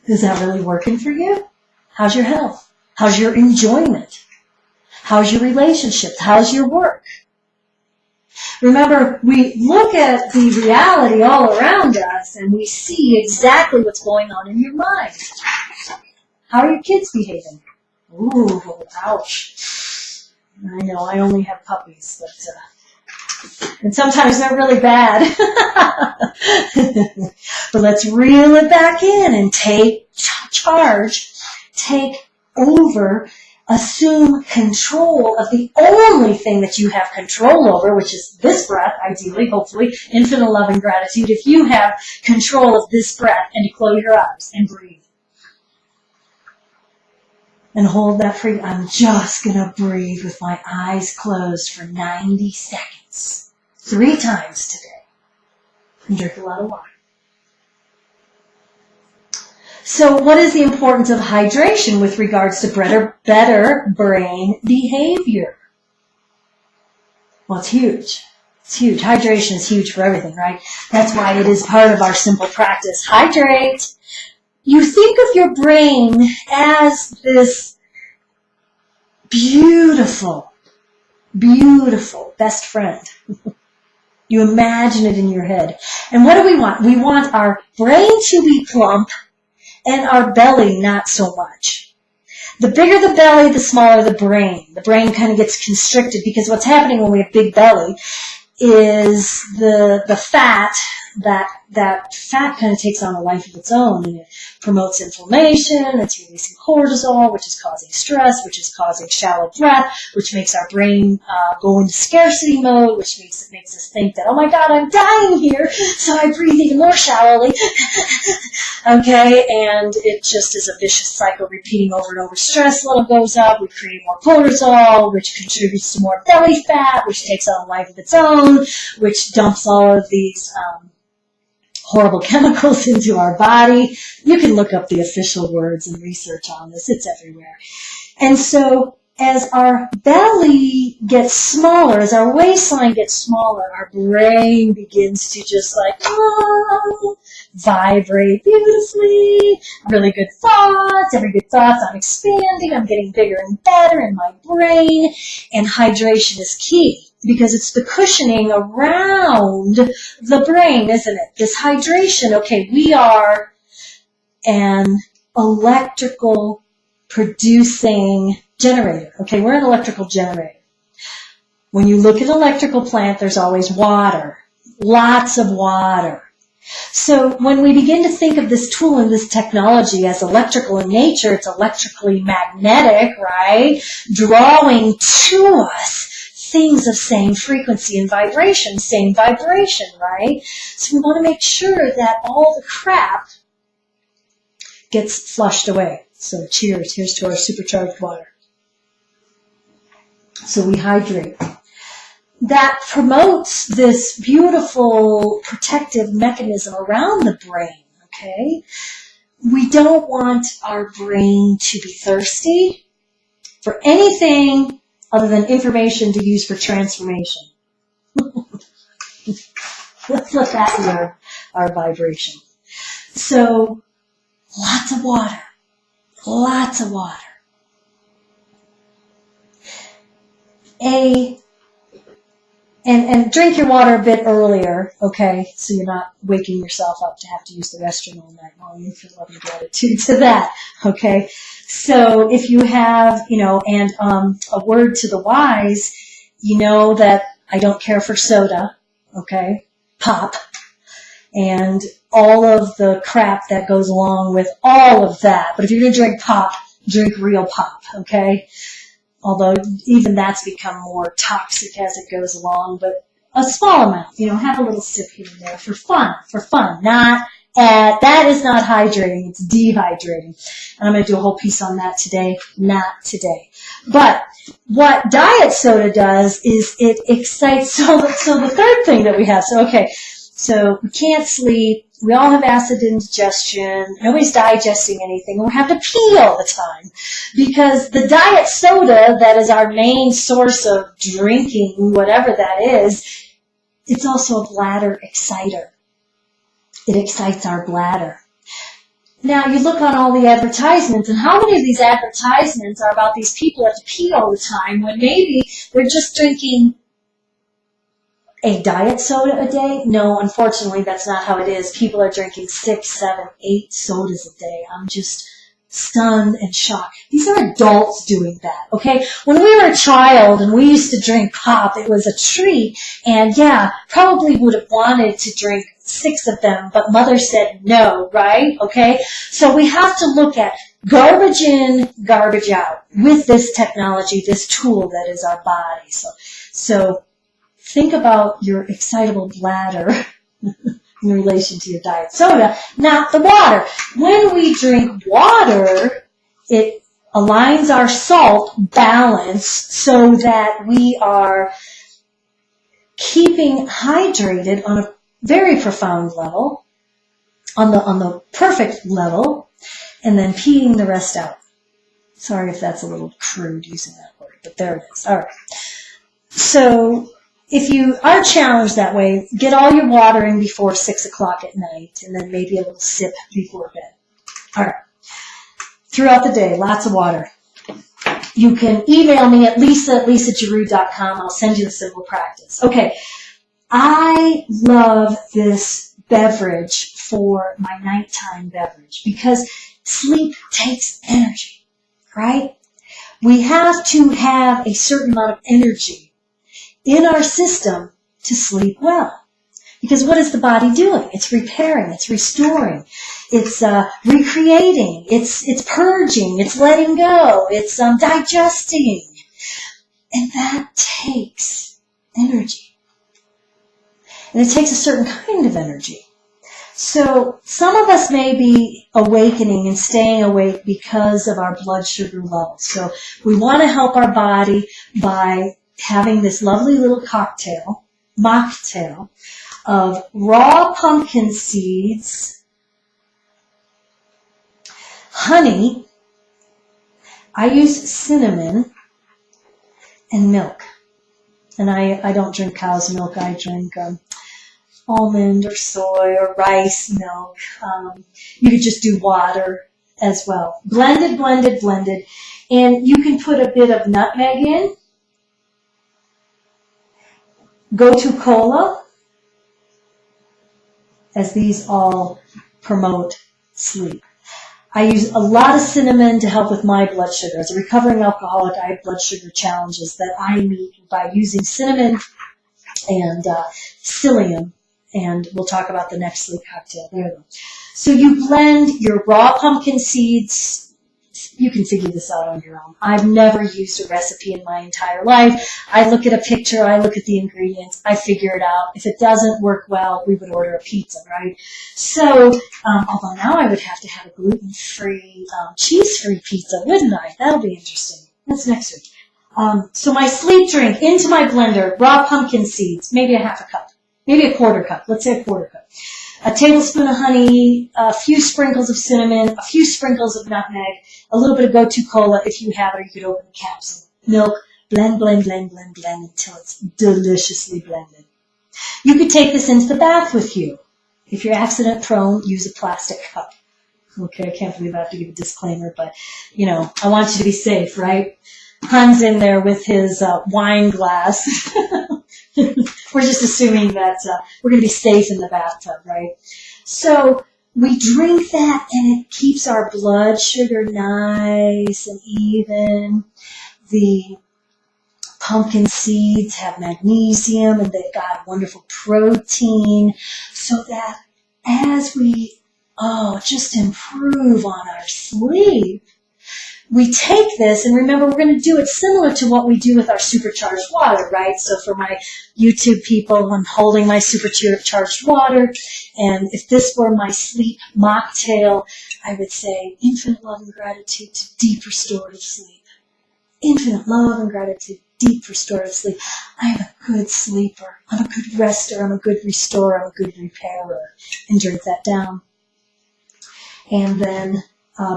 Is that really working for you? How's your health? How's your enjoyment? How's your relationships? How's your work? Remember, we look at the reality all around us and we see exactly what's going on in your mind. How are your kids behaving? Ooh, ouch. I know, I only have puppies, but and sometimes they're really bad. But let's reel it back in and take charge, take over, assume control of the only thing that you have control over, which is this breath, ideally, hopefully, infinite love and gratitude. If you have control of this breath, and you close your eyes and breathe. And hold that free. I'm just going to breathe with my eyes closed for 90 seconds. 3 times today. And drink a lot of water. So what is the importance of hydration with regards to better brain behavior? Well, it's huge. It's huge. Hydration is huge for everything, right? That's why it is part of our simple practice. Hydrate. You think of your brain as this beautiful, beautiful best friend. You imagine it in your head. And what do we want? We want our brain to be plump and our belly not so much. The bigger the belly, the smaller the brain. The brain kind of gets constricted because what's happening when we have big belly is the fat, that fat kind of takes on a life of its own, and it promotes inflammation, it's releasing cortisol, which is causing stress, which is causing shallow breath, which makes our brain go into scarcity mode, which makes us think that, oh my God, I'm dying here, so I breathe even more shallowly. Okay, and it just is a vicious cycle repeating over and over. Stress level goes up, we create more cortisol, which contributes to more belly fat, which takes on a life of its own, which dumps all of these horrible chemicals into our body. You can look up the official words and research on this. It's everywhere. And so as our belly gets smaller, as our waistline gets smaller, our brain begins to just vibrate beautifully. Really good thoughts. Every good thought, I'm expanding. I'm getting bigger and better in my brain. And hydration is key, because it's the cushioning around the brain, isn't it? This hydration, okay, we are an electrical producing generator. Okay, we're an electrical generator. When you look at an electrical plant, there's always water, lots of water. So when we begin to think of this tool and this technology as electrical in nature, it's electrically magnetic, right? Drawing to us things of same frequency and vibration, same vibration, right? So we want to make sure that all the crap gets flushed away. So cheers. Here's to our supercharged water. So we hydrate. That promotes this beautiful protective mechanism around the brain, okay? We don't want our brain to be thirsty for anything other than information to use for transformation. Let's let that be our vibration. So, lots of water. Lots of water. And drink your water a bit earlier, okay, so you're not waking yourself up to have to use the restroom all night long. You feel loving gratitude to that, okay? So if you have, and a word to the wise, you know that I don't care for soda, okay, pop, and all of the crap that goes along with all of that. But if you're going to drink pop, drink real pop, okay? Although even that's become more toxic as it goes along, but a small amount, have a little sip here and there for fun, that is not hydrating, it's dehydrating. And I'm going to do a whole piece on that today, not today. But what diet soda does is it excites, so the third thing that we have, so we can't sleep, we all have acid indigestion, nobody's digesting anything, and we have to pee all the time. Because the diet soda, that is our main source of drinking, whatever that is, it's also a bladder exciter. It excites our bladder. Now, you look on all the advertisements, and how many of these advertisements are about these people that have to pee all the time when maybe they're just drinking a diet soda a day? No, unfortunately, that's not how it is. People are drinking 6, 7, 8 sodas a day. I'm just stunned and shocked. These are adults doing that, okay? When we were a child and we used to drink pop, it was a treat, and probably would have wanted to drink 6 of them, but mother said no, right? Okay? So we have to look at garbage in, garbage out with this technology, this tool that is our body. So think about your excitable bladder in relation to your diet soda, not the water. When we drink water, it aligns our salt balance so that we are keeping hydrated on a very profound level, on the perfect level, and then peeing the rest out. Sorry if that's a little crude using that word, but there it is. All right. So if you are challenged that way, get all your water in before 6 o'clock at night, and then maybe a little sip before bed. All right. Throughout the day, lots of water. You can email me at lisa@lisagiroux.com. I'll send you the simple practice. Okay. I love this beverage for my nighttime beverage because sleep takes energy, right? We have to have a certain amount of energy in our system to sleep well. Because what is the body doing? It's repairing, it's restoring, it's recreating, it's purging, it's letting go, it's digesting. And that takes energy. And it takes a certain kind of energy. So some of us may be awakening and staying awake because of our blood sugar levels. So we want to help our body by having this lovely little mocktail of raw pumpkin seeds, honey, I use cinnamon, and milk. And I don't drink cow's milk. I drink almond or soy or rice milk. You could just do water as well. Blended. And you can put a bit of nutmeg in. Go to cola, as these all promote sleep. I use a lot of cinnamon to help with my blood sugar. As a recovering alcoholic, I have blood sugar challenges that I meet by using cinnamon and psyllium. And we'll talk about the next sleep cocktail there, though. So you blend your raw pumpkin seeds. You can figure this out on your own. I've never used a recipe in my entire life. I look at a picture, I look at the ingredients, I figure it out. If it doesn't work well, we would order a pizza, right? So, although now I would have to have a gluten-free, cheese-free pizza, wouldn't I? That'll be interesting. That's next week. So my sleep drink, into my blender, raw pumpkin seeds, maybe a half a cup, maybe a quarter cup, let's say a quarter cup. A tablespoon of honey, a few sprinkles of cinnamon, a few sprinkles of nutmeg, a little bit of gotu kola if you have it, or you could open the capsule. Milk, blend, blend, blend, blend, blend until it's deliciously blended. You could take this into the bath with you. If you're accident prone, use a plastic cup. Okay, I can't believe I have to give a disclaimer, but, you know, I want you to be safe, right? Hun's in there with his wine glass. We're just assuming that we're going to be safe in the bathtub, right? So we drink that, and it keeps our blood sugar nice and even. The pumpkin seeds have magnesium, and they've got wonderful protein, so that as we just improve on our sleep, we take this, and remember, we're going to do it similar to what we do with our supercharged water, right? So for my YouTube people, I'm holding my supercharged water, and if this were my sleep mocktail, I would say infinite love and gratitude to deep restorative sleep. Infinite love and gratitude, deep restorative sleep. I am a good sleeper. I'm a good rester. I'm a good restorer. I'm a good repairer. And drink that down. And then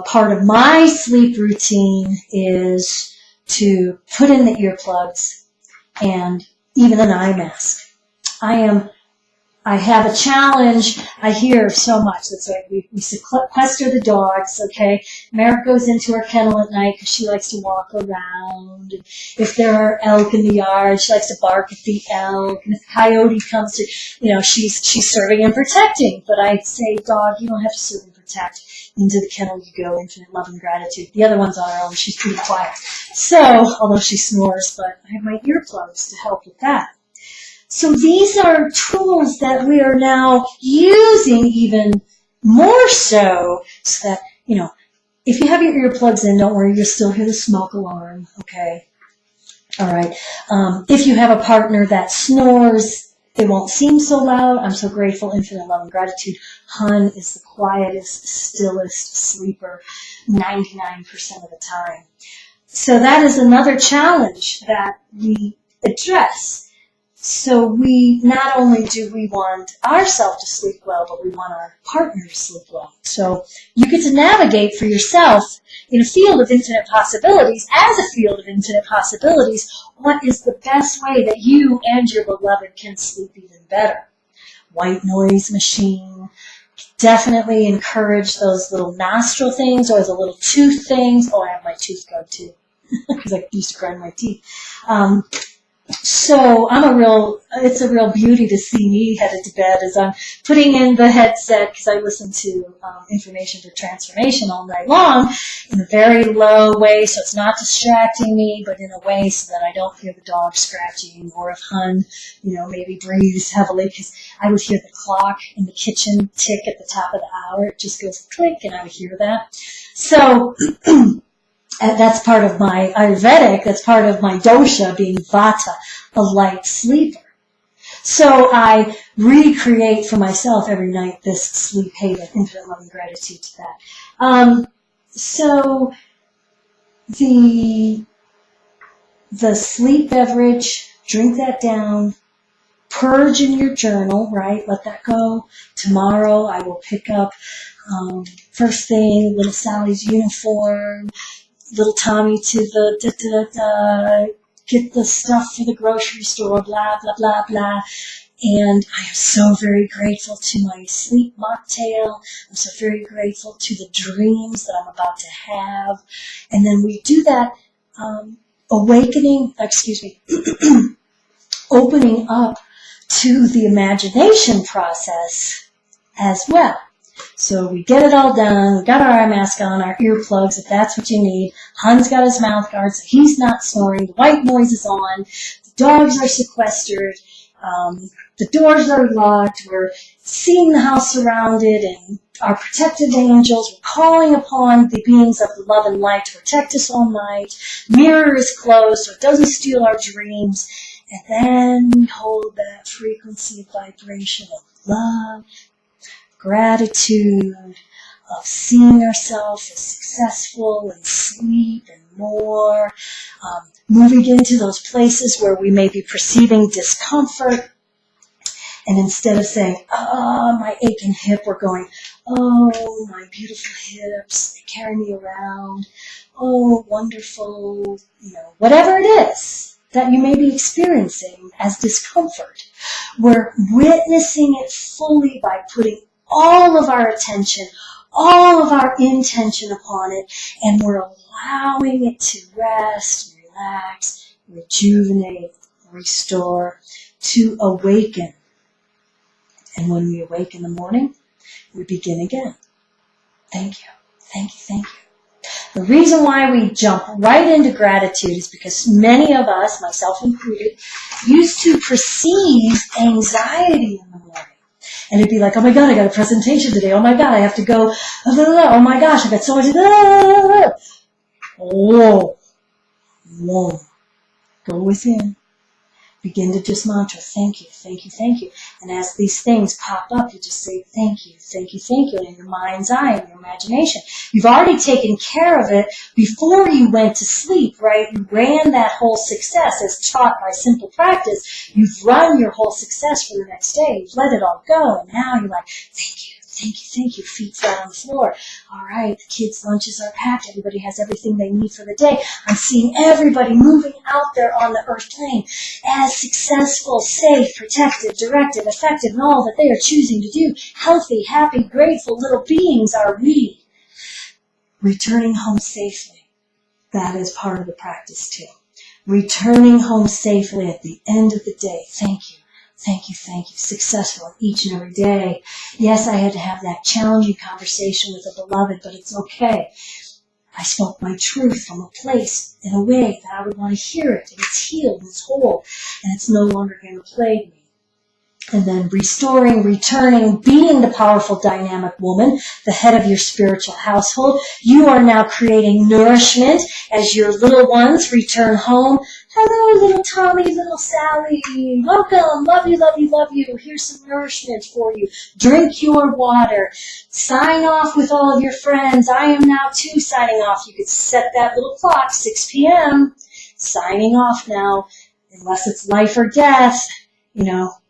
part of my sleep routine is to put in the earplugs and even an eye mask. I have a challenge. I hear so much. That's right. We sequester the dogs, okay? Merritt goes into her kennel at night because she likes to walk around. And if there are elk in the yard, she likes to bark at the elk. And if a coyote comes to, she's serving and protecting. But I say, dog, you don't have to serve and protect. Into the kennel you go, infinite love and gratitude. The other one's on her own. She's pretty quiet. So, although she snores, but I have my earplugs to help with that. So these are tools that we are now using even more so that, if you have your earplugs in, don't worry, you'll still hear the smoke alarm, okay? All right. If you have a partner that snores, it won't seem so loud. I'm so grateful, infinite love and gratitude. Hun is the quietest, stillest sleeper 99% of the time. So that is another challenge that we address. So we not only do we want ourselves to sleep well, but we want our partner to sleep well. So you get to navigate for yourself in a field of infinite possibilities, as a field of infinite possibilities, what is the best way that you and your beloved can sleep even better? White noise machine. Definitely encourage those little nostril things or the little tooth things. Oh, I have my tooth guard too, because I used to grind my teeth. So it's a real beauty to see me headed to bed as I'm putting in the headset, because I listen to information for transformation all night long in a very low way, so it's not distracting me, but in a way so that I don't hear the dog scratching, or if Hun, maybe breathes heavily, because I would hear the clock in the kitchen tick at the top of the hour. It just goes click, and I would hear that. So that's part of my Ayurvedic, that's part of my dosha being Vata, a light sleeper. So I recreate for myself every night this sleep haven, infinite love and gratitude to that. So the sleep beverage, drink that down, purge in your journal, right? Let that go. Tomorrow I will pick up first thing, little Sally's uniform, little Tommy to the get the stuff for the grocery store, blah, blah, blah, blah. And I am so very grateful to my sleep mocktail. I'm so very grateful to the dreams that I'm about to have. And then we do that opening up to the imagination process as well. So we get it all done. We got our eye mask on, our earplugs, if that's what you need. Hun's got his mouth guard, so he's not snoring. The white noise is on. The dogs are sequestered. The doors are locked. We're seeing the house surrounded and our protective angels. We're calling upon the beings of love and light to protect us all night. Mirror is closed so it doesn't steal our dreams. And then we hold that frequency of vibration of love, gratitude, of seeing ourselves as successful and sleep and more, moving into those places where we may be perceiving discomfort. And instead of saying, oh, my aching hip, we're going, oh, my beautiful hips, they carry me around. Oh, wonderful, whatever it is that you may be experiencing as discomfort. We're witnessing it fully by putting all of our attention, all of our intention upon it, and we're allowing it to rest, relax, rejuvenate, restore, to awaken. And when we awake in the morning, we begin again. Thank you, thank you, thank you. The reason why we jump right into gratitude is because many of us, myself included, used to perceive anxiety in the morning. And it'd be like, oh my God, I got a presentation today. Oh my God, I have to go. Oh my gosh, I got so much. Whoa. Go within. Begin to just mantra, thank you, thank you, thank you. And as these things pop up, you just say, thank you, thank you, thank you. And in your mind's eye, in your imagination, you've already taken care of it before you went to sleep, right? You ran that whole success as taught by simple practice. You've run your whole success for the next day. You've let it all go. And now you're like, thank you. Thank you, thank you. Feet flat on the floor. All right, the kids' lunches are packed. Everybody has everything they need for the day. I'm seeing everybody moving out there on the earth plane as successful, safe, protected, directed, effective, and all that they are choosing to do. Healthy, happy, grateful little beings are we. Returning home safely. That is part of the practice too. Returning home safely at the end of the day. Thank you. Thank you, thank you. Successful each and every day. Yes, I had to have that challenging conversation with a beloved, but it's okay. I spoke my truth from a place in a way that I would want to hear it, and it's healed, and it's whole, and it's no longer going to plague me. And then restoring, returning, being the powerful, dynamic woman, the head of your spiritual household. You are now creating nourishment as your little ones return home. Hello, little Tommy, little Sally. Welcome. Love you, love you, love you. Here's some nourishment for you. Drink your water. Sign off with all of your friends. I am now too signing off. You could set that little clock, 6 p.m. Signing off now, unless it's life or death.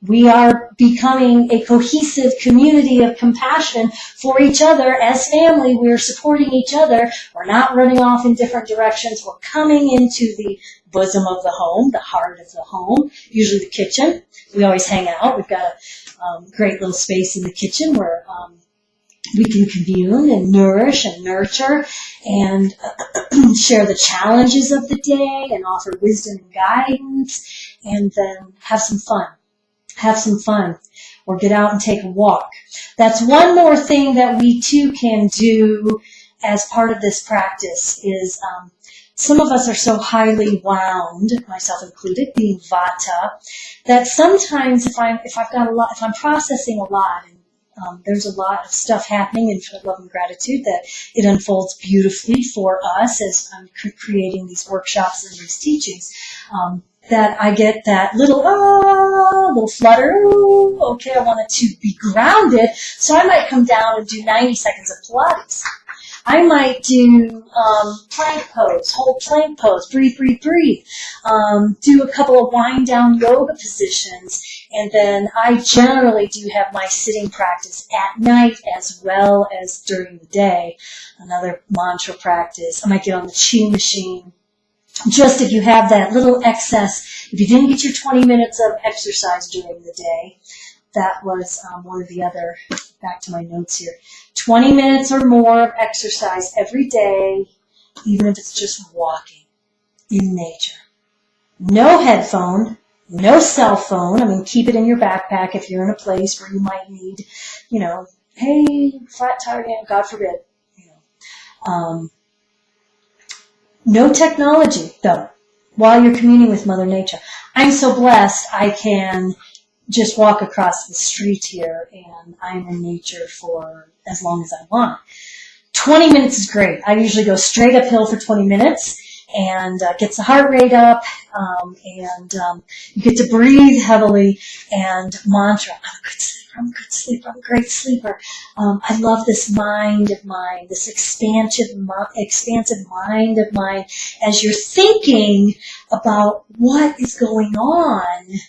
We are becoming a cohesive community of compassion for each other. As family, we're supporting each other. We're not running off in different directions. We're coming into the bosom of the home, the heart of the home, usually the kitchen. We always hang out. We've got a great little space in the kitchen where we can commune and nourish and nurture and share the challenges of the day and offer wisdom and guidance, and then have some fun. Have some fun, or get out and take a walk. That's one more thing that we too can do as part of this practice is some of us are so highly wound, myself included, being Vata, that sometimes if I'm processing a lot, and there's a lot of stuff happening in love and gratitude, that it unfolds beautifully for us as I'm creating these workshops and these teachings. That I get that little flutter. Ooh, okay, I want it to be grounded, so I might come down and do 90 seconds of Pilates. I might do plank pose, hold plank pose, breathe, breathe, breathe. Do a couple of wind down yoga positions, and then I generally do have my sitting practice at night as well as during the day. Another mantra practice. I might get on the chi machine. Just if you have that little excess, if you didn't get your 20 minutes of exercise during the day, that was one of the other, back to my notes here, 20 minutes or more of exercise every day, even if it's just walking in nature. No headphone, no cell phone. I mean, keep it in your backpack if you're in a place where you might need, hey, flat tire, God forbid. No technology, though, while you're communing with Mother Nature. I'm so blessed I can just walk across the street here, and I'm in nature for as long as I want. 20 minutes is great. I usually go straight uphill for 20 minutes, and gets the heart rate up, and you get to breathe heavily, and mantra, I'm a good sleeper, I'm a good sleeper, I'm a great sleeper. I love this mind of mine, this expansive mind of mine, as you're thinking about what is going on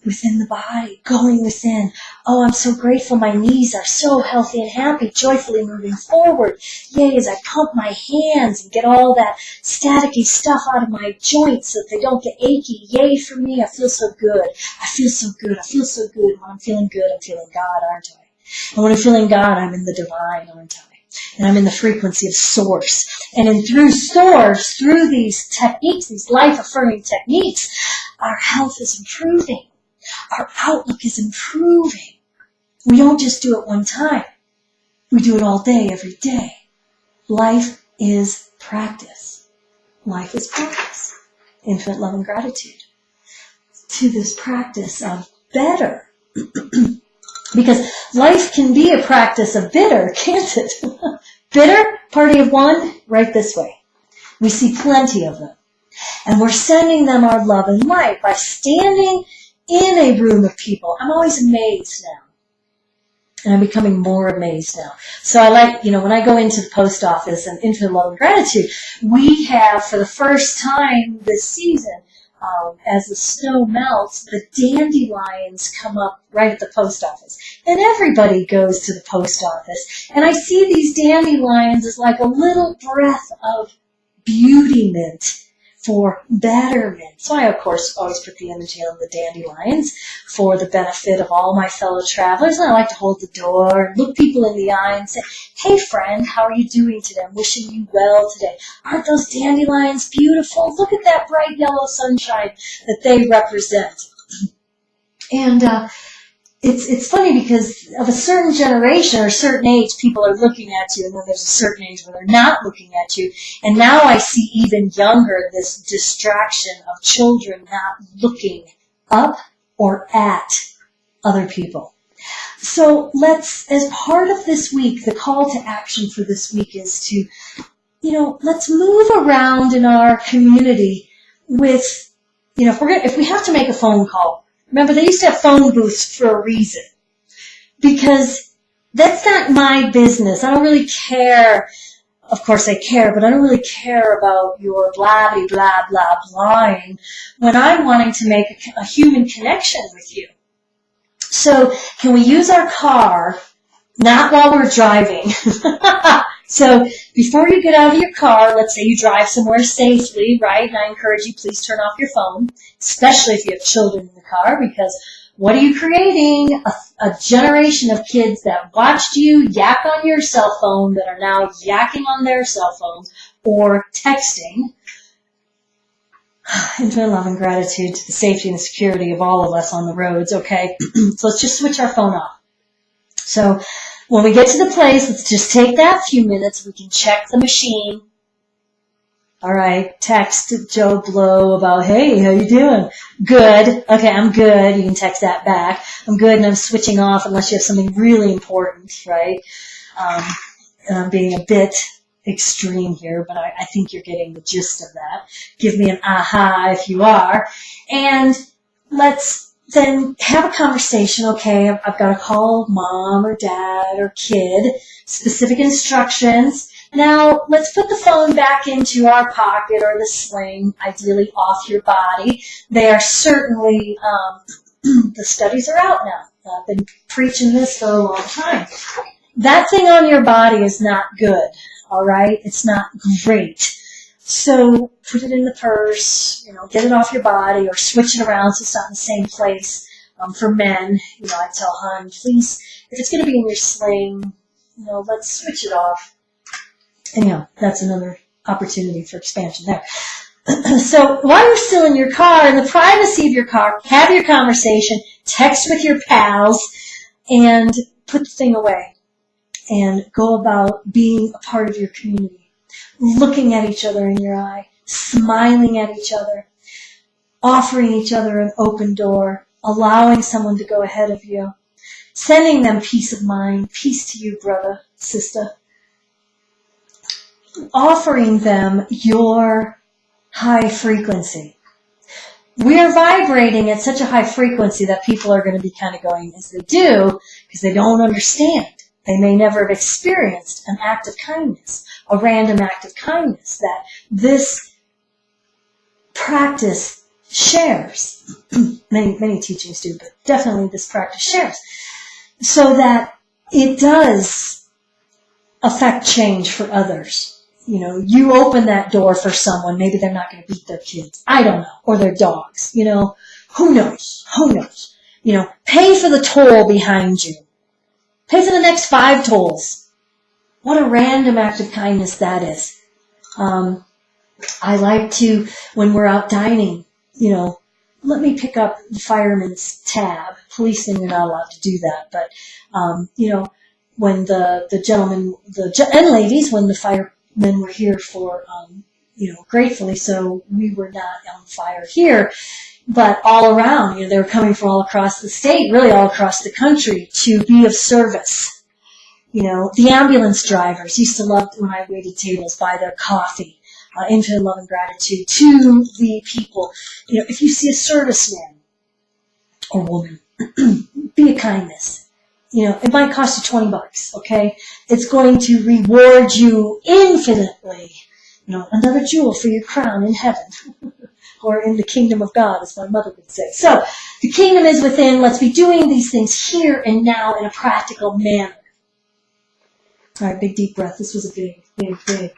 within the body, going within. Oh, I'm so grateful my knees are so healthy and happy, joyfully moving forward. Yay, as I pump my hands and get all that staticky stuff out of my joints so that they don't get achy. Yay for me, I feel so good. I feel so good. I feel so good. When I'm feeling good, I'm feeling God, aren't I? And when I'm feeling God, I'm in the divine, aren't I? And I'm in the frequency of source. And then through source, through these techniques, these life-affirming techniques, our health is improving. Our outlook is improving. We don't just do it one time. We do it all day, every day. Life is practice. Life is practice. Infinite love and gratitude to this practice of better. Because life can be a practice of bitter, can't it? Bitter, party of one, right this way. We see plenty of them. And we're sending them our love and light by standing in a room of people. I'm always amazed now. And I'm becoming more amazed now. So I like, when I go into the post office and infinite love and gratitude, we have, for the first time this season, as the snow melts, the dandelions come up right at the post office. And everybody goes to the post office. And I see these dandelions as like a little breath of beauty mint for betterment. So I, of course, always put the image on the dandelions for the benefit of all my fellow travelers. And I like to hold the door and look people in the eye and say, hey, friend, how are you doing today? I'm wishing you well today. Aren't those dandelions beautiful? Look at that bright yellow sunshine that they represent. And it's funny because of a certain generation or a certain age, people are looking at you, and then there's a certain age where they're not looking at you. And now I see even younger this distraction of children not looking up or at other people. So let's, as part of this week, the call to action for this week is to, let's move around in our community with, if we have to make a phone call. Remember, they used to have phone booths for a reason. Because that's not my business. I don't really care. Of course I care, but I don't really care about your blah, blah, blah, blah, blahing when I'm wanting to make a human connection with you. So can we use our car, not while we're driving? So before you get out of your car, let's say you drive somewhere safely, right? And I encourage you, please turn off your phone, especially if you have children in the car, because what are you creating? A generation of kids that watched you yak on your cell phone that are now yakking on their cell phones or texting. Infinite love and gratitude to the safety and the security of all of us on the roads, okay? So let's just switch our phone off. So when we get to the place, let's just take that few minutes. We can check the machine. All right, text Joe Blow about, hey, how you doing? Good. Okay, I'm good. You can text that back. I'm good, and I'm switching off unless you have something really important, right? And I'm being a bit extreme here, but I think you're getting the gist of that. Give me an aha if you are. And let's then have a conversation. Okay, I've got to call mom or dad or kid, specific instructions. Now, let's put the phone back into our pocket or the sling, ideally off your body. They are certainly, the studies are out now. I've been preaching this for a long time. That thing on your body is not good, all right? It's not great. So put it in the purse, get it off your body or switch it around so it's not in the same place. For men, I tell hon, please, if it's going to be in your sling, let's switch it off. Anyhow, that's another opportunity for expansion there. So while you're still in your car, in the privacy of your car, have your conversation, text with your pals, and put the thing away. and go about being a part of your community, looking at each other in your eye, smiling at each other, offering each other an open door, allowing someone to go ahead of you, sending them peace of mind, peace to you, brother, sister, offering them your high frequency. We are vibrating at such a high frequency that people are going to be kind of going as they do because they don't understand. They may never have experienced an act of kindness, a random act of kindness that this practice shares. Many teachings do, but definitely this practice shares. So that it does affect change for others. You know, you open that door for someone, maybe they're not going to beat their kids. I don't know. Or their dogs. You know, who knows? Who knows? You know, pay for the toll behind you. Pay for the next 5 tolls. What a random act of kindness that is. I like to, when we're out dining, you know, let me pick up the fireman's tab. Policemen, you're not allowed to do that. But, you know, when the gentlemen, and ladies, when the firemen were here for, you know, gratefully, so we were not on fire here, but all around, you know, they were coming from all across the state, really all across the country to be of service. You know, the ambulance drivers used to love when I waited tables, buy their coffee. Infinite love and gratitude to the people. You know, if you see a serviceman or woman, be a kindness. You know, it might cost you $20, okay? It's going to reward you infinitely. You know, another jewel for your crown in heaven. Or in the kingdom of God, as my mother would say. So, the kingdom is within. Let's be doing these things here and now in a practical manner. All right, big deep breath. This was a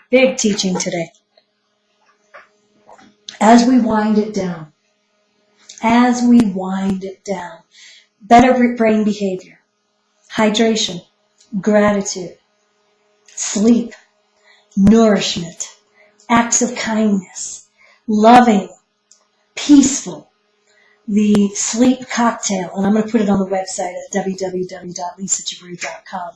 big teaching today. As we wind it down, better brain behavior, hydration, gratitude, sleep, nourishment, acts of kindness, loving, peaceful, the sleep cocktail, and I'm going to put it on the website at www.lisagiroux.com.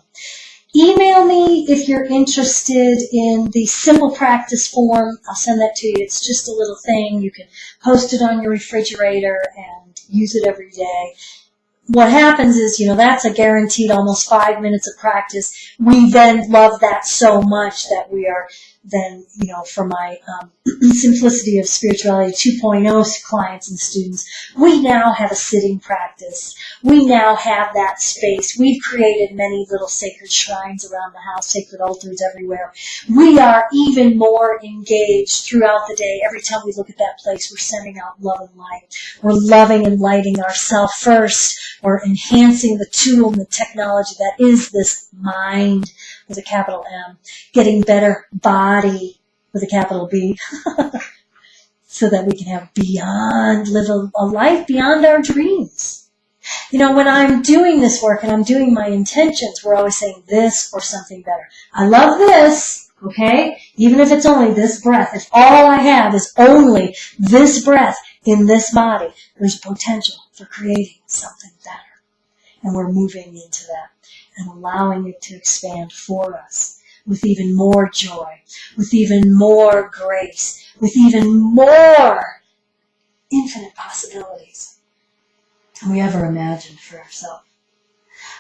Email me if you're interested in the simple practice form. I'll send that to you. It's just a little thing. You can post it on your refrigerator and use it every day. What happens is, you know, that's a guaranteed almost 5 minutes of practice. We then love that so much that we are then, you know, for my Simplicity of Spirituality 2.0 clients and students, we now have a sitting practice. We now have that space. We've created many little sacred shrines around the house, sacred altars everywhere. We are even more engaged throughout the day. Every time we look at that place, we're sending out love and light. We're loving and lighting ourselves first. We're enhancing the tool and the technology that is this mind with a capital M, getting better body with a capital B, so that we can have live a life beyond our dreams. You know, when I'm doing this work and I'm doing my intentions, we're always saying this or something better. I love this, okay? Even if it's only this breath. If all I have is only this breath in this body, there's potential for creating something better. And we're moving into that and allowing it to expand for us with even more joy, with even more grace, with even more infinite possibilities than we ever imagined for ourselves.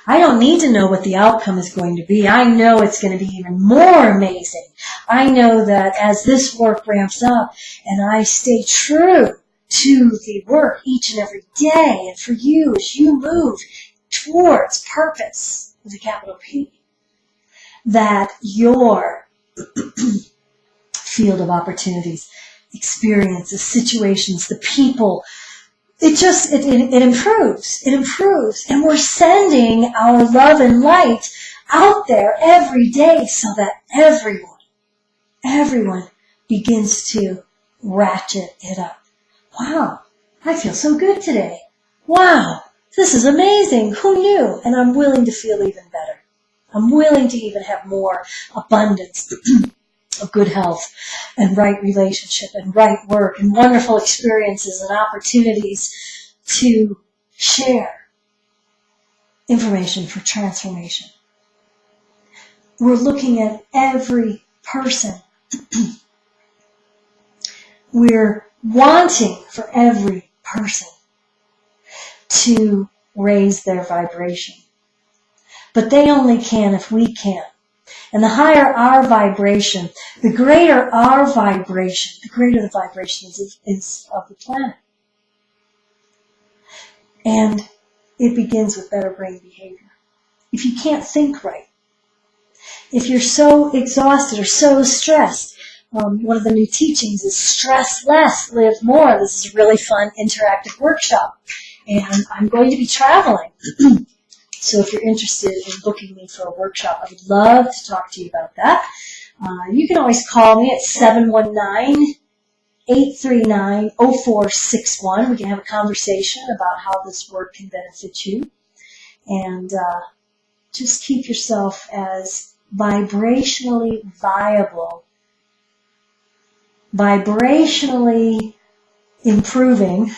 I don't need to know what the outcome is going to be. I know it's going to be even more amazing. I know that as this work ramps up and I stay true to the work each and every day, and for you as you move towards purpose with a capital P, that your field of opportunities, experiences, situations, the people, it improves. It improves. And we're sending our love and light out there every day so that everyone begins to ratchet it up. Wow, I feel so good today. Wow, this is amazing. Who knew? And I'm willing to feel even better. I'm willing to even have more abundance of good health and right relationship and right work and wonderful experiences and opportunities to share information for transformation. We're looking at every person. We're wanting for every person to raise their vibration. But they only can if we can. And the higher our vibration, the greater our vibration, the greater the vibration is of the planet. And it begins with better brain behavior. If you can't think right, if you're so exhausted or so stressed, one of the new teachings is stress less, live more. This is a really fun interactive workshop. And I'm going to be traveling. So if you're interested in booking me for a workshop, I would love to talk to you about that. You can always call me at 719-839-0461. We can have a conversation about how this work can benefit you. And just keep yourself as vibrationally viable, vibrationally improving,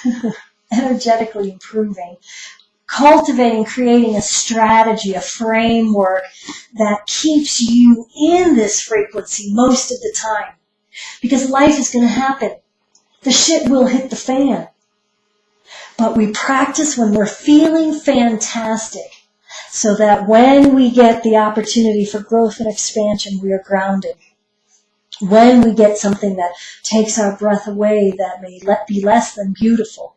energetically improving, cultivating, creating a strategy, a framework that keeps you in this frequency most of the time. Because life is going to happen. The shit will hit the fan. But we practice when we're feeling fantastic, so that when we get the opportunity for growth and expansion, we are grounded. When we get something that takes our breath away, that may be less than beautiful,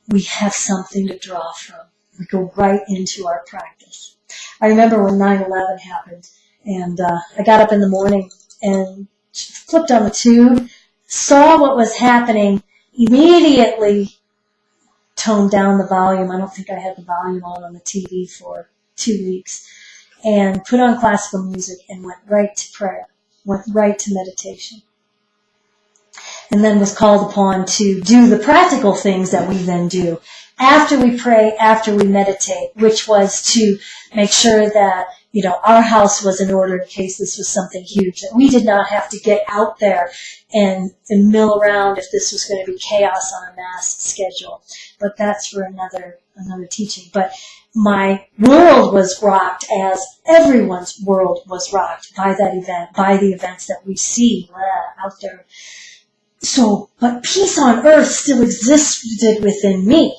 we have something to draw from. We go right into our practice. I remember when 9/11 happened, and I got up in the morning and flipped on the tube, saw what was happening, immediately toned down the volume. I don't think I had the volume on the TV for 2 weeks, and put on classical music and went right to prayer, went right to meditation. And then was called upon to do the practical things that we then do after we pray, after we meditate, which was to make sure that, our house was in order in case this was something huge, that we did not have to get out there and mill around if this was going to be chaos on a mass schedule. But that's for another teaching. But my world was rocked as everyone's world was rocked by that event, by the events that we see out there. So, but peace on earth still existed within me.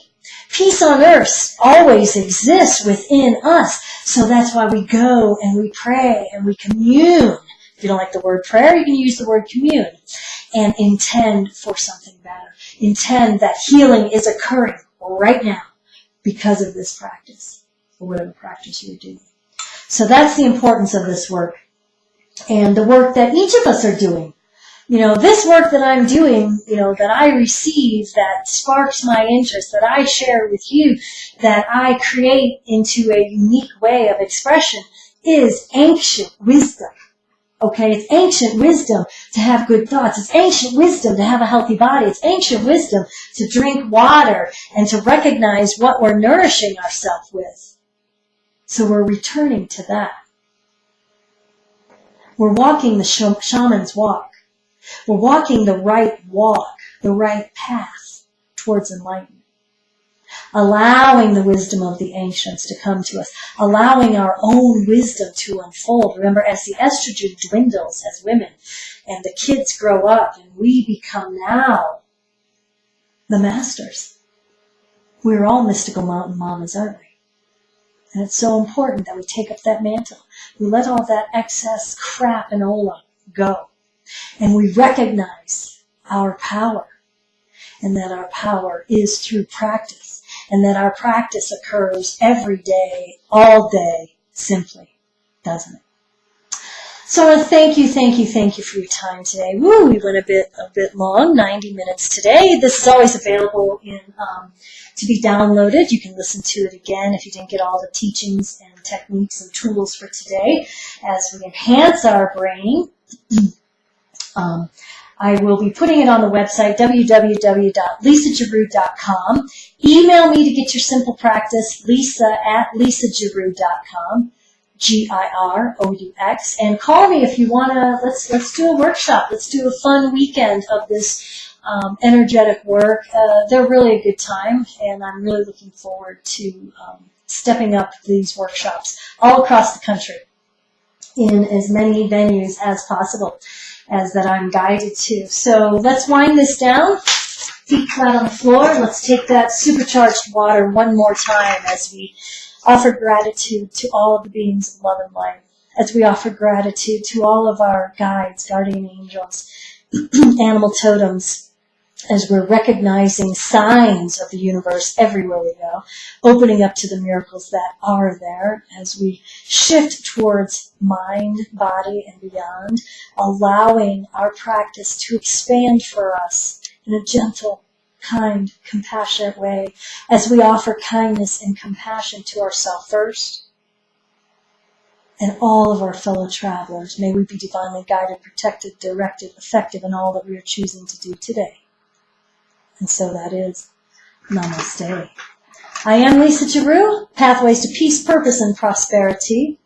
Peace on earth always exists within us. So that's why we go and we pray and we commune. If you don't like the word prayer, you can use the word commune. And intend for something better. Intend that healing is occurring right now because of this practice, or whatever practice you're doing. So that's the importance of this work. And the work that each of us are doing. This work that I'm doing, that I receive, that sparks my interest, that I share with you, that I create into a unique way of expression, is ancient wisdom. Okay, it's ancient wisdom to have good thoughts. It's ancient wisdom to have a healthy body. It's ancient wisdom to drink water and to recognize what we're nourishing ourselves with. So we're returning to that. We're walking the shaman's walk. We're walking the right walk, the right path towards enlightenment. Allowing the wisdom of the ancients to come to us. Allowing our own wisdom to unfold. Remember, as the estrogen dwindles as women, and the kids grow up, and we become now the masters. We're all mystical mountain mamas, aren't we? And it's so important that we take up that mantle. We let all that excess crap and ola go. And we recognize our power, and that our power is through practice, and that our practice occurs every day, all day, simply, doesn't it? So I want to thank you for your time today. Woo, we went a bit long, 90 minutes today. This is always available to be downloaded. You can listen to it again if you didn't get all the teachings and techniques and tools for today as we enhance our brain. I will be putting it on the website, www.lisagiroux.com. Email me to get your simple practice, lisa@lisagiroux.com, Giroux, and call me if you want to. Let's do a workshop. Let's do a fun weekend of this energetic work. They're really a good time, and I'm really looking forward to stepping up these workshops all across the country. in as many venues as possible, as that I'm guided to. So let's wind this down. Feet flat on the floor. Let's take that supercharged water one more time as we offer gratitude to all of the beings of love and light, as we offer gratitude to all of our guides, guardian angels, animal totems, as we're recognizing signs of the universe everywhere we go, opening up to the miracles that are there, as we shift towards mind, body, and beyond, allowing our practice to expand for us in a gentle, kind, compassionate way, as we offer kindness and compassion to ourselves first, and all of our fellow travelers. May we be divinely guided, protected, directed, effective in all that we are choosing to do today. And so that is Namaste. I am Lisa Giroux, Pathways to Peace, Purpose, and Prosperity.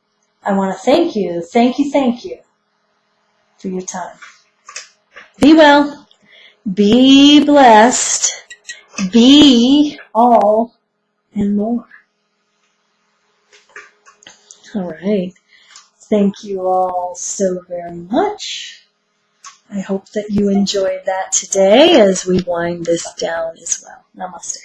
I want to thank you for your time. Be well, be blessed, be all and more. All right. Thank you all so very much. I hope that you enjoyed that today as we wind this down as well. Namaste.